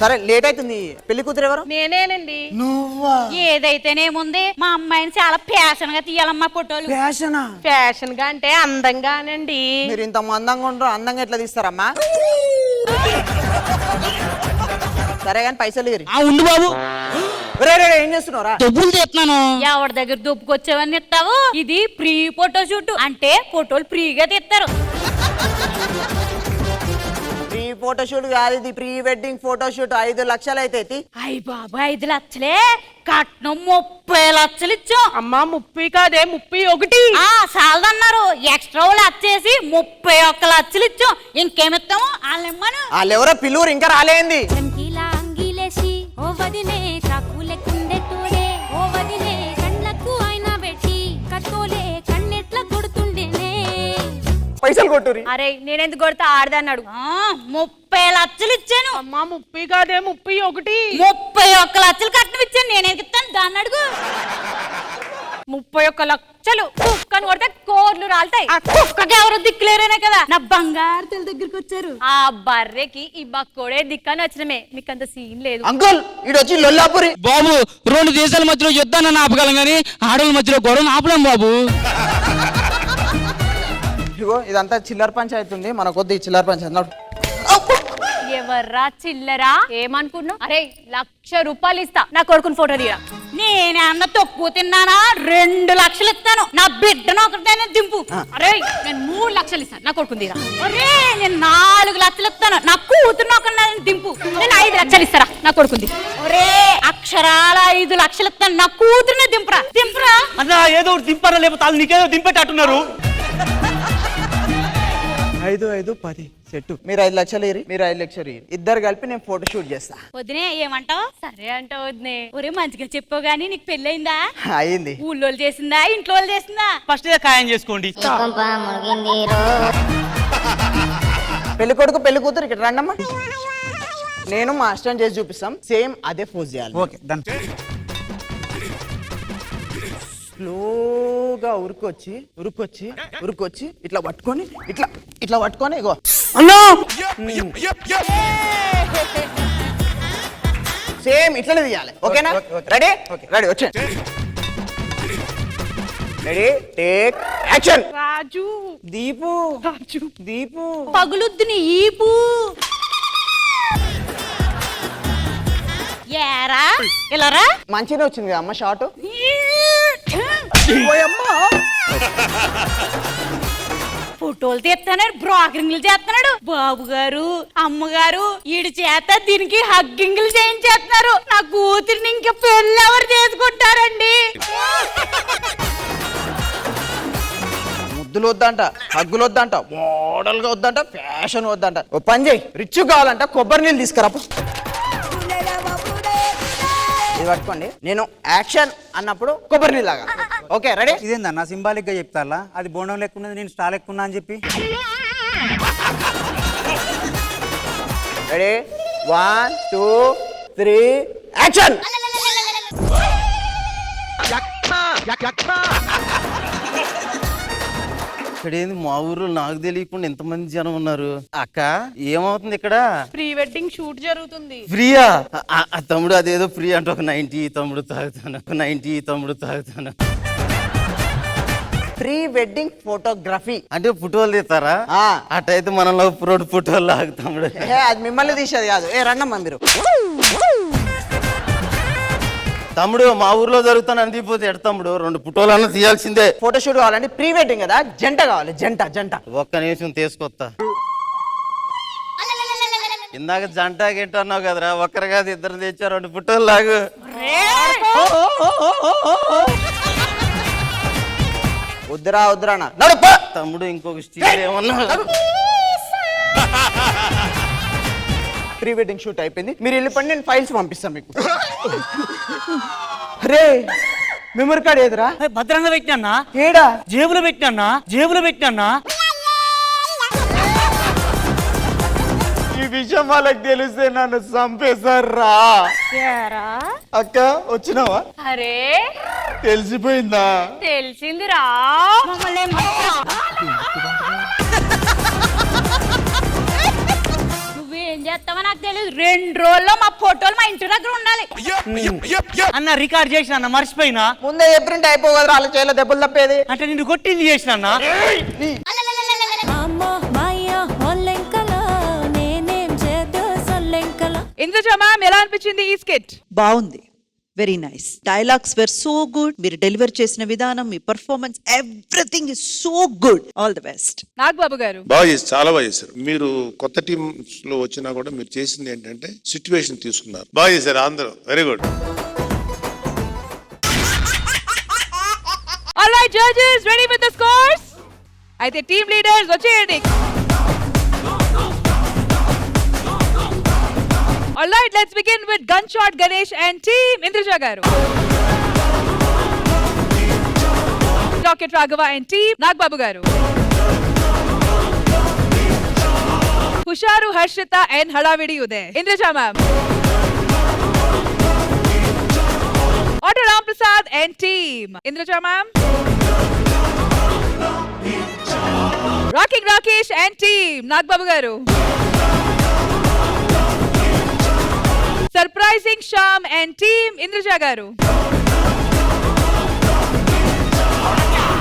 Speaker 14: సరే లేట్ అవుతుంది. పెళ్లి కూతురు ఎవరు?
Speaker 4: నేనేనండి.
Speaker 14: నువ్వా?
Speaker 4: ఏదైతేనేముంది మా అమ్మాయిని చాలా ఫ్యాషన్ గా తీయాలమ్మా ఫోటోలు.
Speaker 14: ఫ్యాషనా?
Speaker 4: ఫ్యాషన్ గా అంటే అందంగానండి.
Speaker 14: మీరు ఇంత అందంగా ఉంటారు, అందంగా ఎట్లా తీస్తారమ్మా? సరే కానీ పైసలు
Speaker 3: ఉండు బాబు.
Speaker 14: ఏం చేస్తున్నారా?
Speaker 3: డబ్బులు చేస్తున్నాను.
Speaker 4: ఎవరి దగ్గర దుబ్బుకొచ్చేవన్నీ ఇస్తావు? ఇది ప్రీ ఫోటో షూట్ అంటే ఫోటోలు ఫ్రీగా తీస్తారు.
Speaker 14: ప్రీ ఫోటోషూట్ కాదు, ఇది ప్రీ వెడ్డింగ్ ఫోటోషూట్. 5 లక్షలు అయితే
Speaker 4: అయ్య బాబా 5 లక్షలే కట్నం 30 లక్షలు ఇచ్చాం.
Speaker 12: అమ్మా 30 కాదే 31.
Speaker 4: సాలదన్నారు ఎక్స్ట్రా వచ్చేసి 31 లక్షలు ఇచ్చాం. ఇంకేమిస్తాము వాళ్ళమ్మను.
Speaker 14: వాళ్ళెవరో పిల్లూరు ఇంకా రాలేంది. పైసలు కొట్టురి.
Speaker 4: అరే నేనెందుకు కొడతా ఆడదన్నాడు. 30 లక్షలు ఇచ్చాను.
Speaker 12: అమ్మా 30 కాదే 31.
Speaker 4: 31 లక్షలు కట్నం ఇచ్చాను. నేనేం ఇస్తాను దాన్ని అడుగు. 31 లక్షలు కుక్కను కొడితే కోర్లు రాలుతాయి. ఆ కుక్కకి ఎవరో దిక్కులేరేనే కదా. నా బంగారు తల్లి దగ్గరికి వచ్చారు. ఆ బర్రెకి ఈ బక్కోడే దిక్కని వచ్చినమే. మీకు అంత సీన్ లేదు.
Speaker 14: అంకుల్ ఇడు వచ్చి లొల్లాపురి.
Speaker 11: బాబు 2 దేశాల మధ్యలో యుద్ధాన్ని ఆపగలం కానీ ఆడవాళ్ళ మధ్యలో గొడవను ఆపలేం బాబు.
Speaker 14: ఇగో ఇదంతా చిల్లర పంచాయతీ ఉంది, మన కొద్ది చిల్లర పంచాయతీ.
Speaker 4: ఎవర్రా చిల్లరా ఏమనుకున్నావు? అరే 1,00,000 రూపాయలు ఇస్తా నా కొడుకుని ఫోటో తీరా. నేనే అన్న తక్కువ తిన్నానా? 2 లక్షలు ఇస్తాను. నా బిడ్డను ఒకటే దింపు. అరే నేను 3 లక్షలు ఇస్తాను నా కొడుకుని తీరా. అరే నేను 4 లక్షలు ఇస్తాను. నా కూతురు ఒక దింపు. నేను 5 లక్షలు ఇస్తారా నా కొడుకుంది. ఒరే అక్షరాల 5 లక్షలు ఇస్తాను. నా కూతురునే దింపురా దింపురా.
Speaker 3: అన్నా ఏదో ఒకటి దింపారా, లేకపోతే వాళ్ళు నీకేదో దింపేటట్టున్నారు.
Speaker 14: 5, 5, 10 సెట్టు. మీరు 5 లక్షలు ఇరి, మీరు 5 లక్షలు ఇరి. ఇద్దరు కలిపి నేను ఫోటో షూట్ చేస్తా.
Speaker 4: వదినే ఏమంటావు? సరే అంటావు వదినే. ఒరే మంచిగా చెప్పావు గానీ నీకు పెళ్ళయిందా?
Speaker 14: అయింది.
Speaker 4: ఊళ్ళో చేసిందా ఇంట్లో వాళ్ళు చేసిందా?
Speaker 3: ఫస్ట్ ఖాయం చేసుకోండి.
Speaker 14: పెళ్లి కొడుకు పెళ్లి కూతురు ఇక్కడ రండమ్మా. నేను మా అసిస్టెంట్ చేసి చూపిస్తాం. సేమ్ అదే పోజ్ చేయాలి.
Speaker 3: Okay done.
Speaker 14: స్లోగా ఉరుకొచ్చి ఇట్లా పట్టుకొని ఇట్లా పట్టుకొని ఇగో సేమ్ ఇట్లనే తీయాలి. ఓకేనా? రెడీ రెడీ వచ్చే. Ready take action.
Speaker 12: Raju
Speaker 14: Deepu
Speaker 12: Raju
Speaker 14: Deepu
Speaker 4: పగులుద్ది నీ ఈపు. ఏరా ఇలారా.
Speaker 14: మంచిగా వచ్చింది అమ్మ షార్ట్.
Speaker 4: ఫోటోలు తీస్తున్నాడు, బ్రోకరింగ్లు చేస్తున్నాడు. బాబు గారు అమ్మగారు ఈడు చేత దీనికి హగ్గింగ్లు చేయించేస్తున్నారు. నా కూతురిని ఇంకా పెళ్ళి ఎవరు చేసుకుంటారండి?
Speaker 14: ముద్దులు వద్దంట, హగ్గులు వద్దంట, మోడల్ గా వద్దంట, ఫ్యాషన్ వద్దంట. ఓ పని చేయి, రిచ్ కావాలంట కొబ్బరి నీళ్ళు తీసుకురా. ఇది పట్టుకోండి. నేను యాక్షన్ అన్నప్పుడు కొబ్బరి నీళ్ళు లాగా. Okay ready?
Speaker 15: ఇదేందన్నా సింబాలిక్ గా చెప్తారా? అది బోండం లెక్కున్నది, నేను స్టార్ లెక్కున్నా అని చెప్పి.
Speaker 14: Ready 1, 2, 3 action. ఇక్కడ ఏంది మా ఊర్లో నాకు తెలియకుండా ఎంతమంది జనం ఉన్నారు. అక్క ఏమవుతుంది ఇక్కడ?
Speaker 12: ప్రీ వెడ్డింగ్ షూట్ జరుగుతుంది.
Speaker 14: ఫ్రీయా? తమ్ముడు అదేదో ఫ్రీ అంటే ఒక 90 తమ్ముడు తాగుతాను, 90 తమ్ముడు తాగుతాను. ప్రీ వెడ్డింగ్ ఫోటోగ్రఫీ అంటే ఫోటోలు తీస్తారా? అటైతే మనలో ఫోటోలు లాగు తమ్ముడు. అది మిమ్మల్ని తీసేది కాదు. రండమ్మా మీరు. తమ్ముడు మా ఊర్లో జరుగుతానని తీపోతే ఎడ తమ్ముడు 2 ఫోటోలన్నా తీయాల్సిందే. ఫోటో షూట్ కావాలండి, ప్రీ వెడ్డింగ్ కదా, జంట కావాలి. జంట ఒక్క నిమిషం తీసుకొస్తా. ఇందాక జంట గింట అన్నావు కదరా, ఒక్కరు కాదు 2 తెచ్చా. 2 ఫోటోలు లాగు. వద్దురా నడుప. తమ్ముడు ఇంకొక స్టీల్ ఏమన్నా. ప్రీ వెడ్డింగ్ షూట్ అయిపోయింది, మీరు వెళ్ళిపోండి. నేను ఫైల్స్ పంపిస్తాను మీకు. రే మెమరీ కార్డ్ ఏదిరా?
Speaker 3: భద్రంగా పెట్టినా.
Speaker 14: ఏడా?
Speaker 3: జేబులో పెట్టినా.
Speaker 14: ఈ విషయం వాళ్ళకి తెలిస్తే నన్ను చంపేశారా? అక్క వచ్చినావా?
Speaker 4: అరే
Speaker 14: తెలిసిపోయిందా?
Speaker 4: తెలిసిందిరా. నువ్వేం చేస్తావో నాకు తెలియదు. 2 రోజుల్లో మా ఫోటోలు మా ఇంటి దగ్గర ఉండాలి.
Speaker 3: అన్న రికార్డ్ చేసిన అన్న, మర్చిపోయినా.
Speaker 14: ముందే ఎప్రింట్ అయిపోగలరా, వాళ్ళ చేయాల దెబ్బలు తప్పేది.
Speaker 3: అంటే నిన్ను కొట్టింది చేసిన అన్న.
Speaker 1: ఇంద్రజ మ్యామ్ ఎలా అనిపించింది ఈ స్కిట్?
Speaker 9: బాగుంది. Very nice. Dialogues were so good. మీరు డెలివర్ చేసిన విధానం, మీ performance, everything is so good. All the best.
Speaker 1: Nagababu garu
Speaker 2: బాగా చేసి చాలా బాగా చేశారు. మీరు కొత్త టీమ్స్ లో వచ్చినా కూడా మీరు చేసింది ఏంటంటే సిచ్యువేషన్ తీసుకున్నారు. బాగా చేశారు అందరూ. Very good.
Speaker 1: All right, judges, ready with the scores? అయితే టీమ్ లీడర్స్ వచ్చేయండి. All right, let's begin with Gunshot Ganesh and team Indraja garu. Rocket Raghava and team Nagbabu garu. Husharu Harshita and Hadavidi Uday. Indraja ma'am. Auto Ram Prasad and team Indraja ma'am. Rocking Rakesh and team Nagbabu garu. Surprising Sham and team Indraja garu.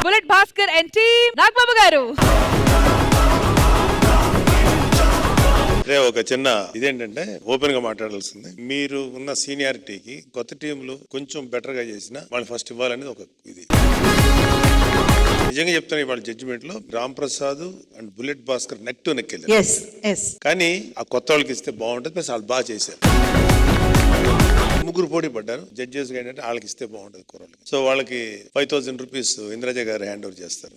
Speaker 1: Bullet Bhaskar and team Nagbabu garu.
Speaker 2: ఒక చిన్న ఇదేంటంటే open గా మాట్లాడాల్సింది. మీరు ఉన్న సీనియారిటీకి కొత్త టీంలు కొంచెం బెటర్ గా చేసిన వాళ్ళు ఫస్ట్ ఇవ్వాలనేది ఒక ఇది. నిజంగా చెప్తాను, ఇవాళ జడ్జిమెంట్ లో Ram Prasad and bullet Bhaskar neck to neck వెళ్ళారు. కానీ ఆ కొత్త వాళ్ళకి ఇస్తే బాగుంటుంది. ప్లస్ వాళ్ళు బాగా చేశారు. ముగ్గురు పోటీ పడ్డారు. జడ్జెస్ ఏంటంటే వాళ్ళకి ఇస్తే బాగుంటుంది కుర్రోళ్ళకి. సో వాళ్ళకి 5,000 రూపీస్ ఇంద్రజ గారు హ్యాండ్ ఓవర్ చేస్తారు.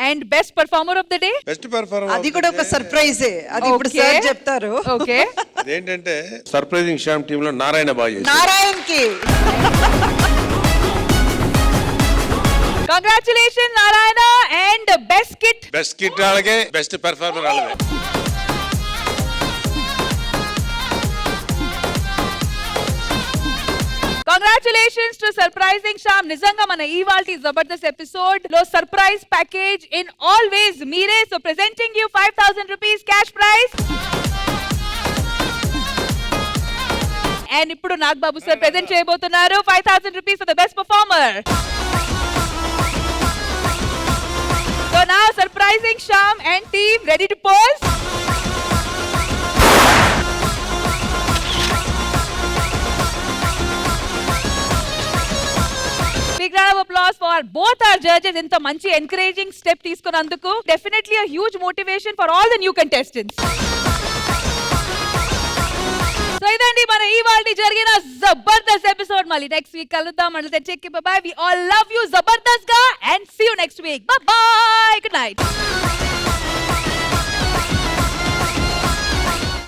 Speaker 1: And best performer of the day.
Speaker 2: Best performer
Speaker 9: అది కూడా ఒక సర్ప్రైజే. అది ఇప్పుడు సార్ చెప్తారు.
Speaker 1: ఓకే,
Speaker 2: అదేంటంటే సర్ప్రైజింగ్ శ్యామ్ టీమ్ లో నారాయణ బాగా చేశారు.
Speaker 9: నారాయణ్ కి
Speaker 1: congratulation Narayana. And best kit.
Speaker 2: Best kit వాళ్ళకే, బెస్ట్ పర్ఫార్మర్ వాళ్ళకే.
Speaker 1: Congratulations to Surprising Sham. నిజంగా మన ఇవాల్టి జబర్దస్త్ ఎపిసోడ్ లో సర్ప్రైజ్ ప్యాకేజ్ ఇన్ ఆల్వేస్ మీరే. So presenting you 5,000 rupees cash prize. And ఇప్పుడు నాగబాబు సార్ ప్రెజెంట్ చేయబోతున్నారు 5,000 rupees for the best performer. So now Surprising Sham and team ready to pose. Big round of applause for both our judges. ఇంత మంచి encouraging step తీసుకున్నందుకు. Definitely a huge motivation for all the new contestants. So ఇదండి మన ఇవాల్టి జరిగిన Jabardasth episode. మళ్ళీ next week కలుద్దాం. అంటే చెక్ bye. We all love you Jabardasth గా and see you next week. Bye bye. Good night.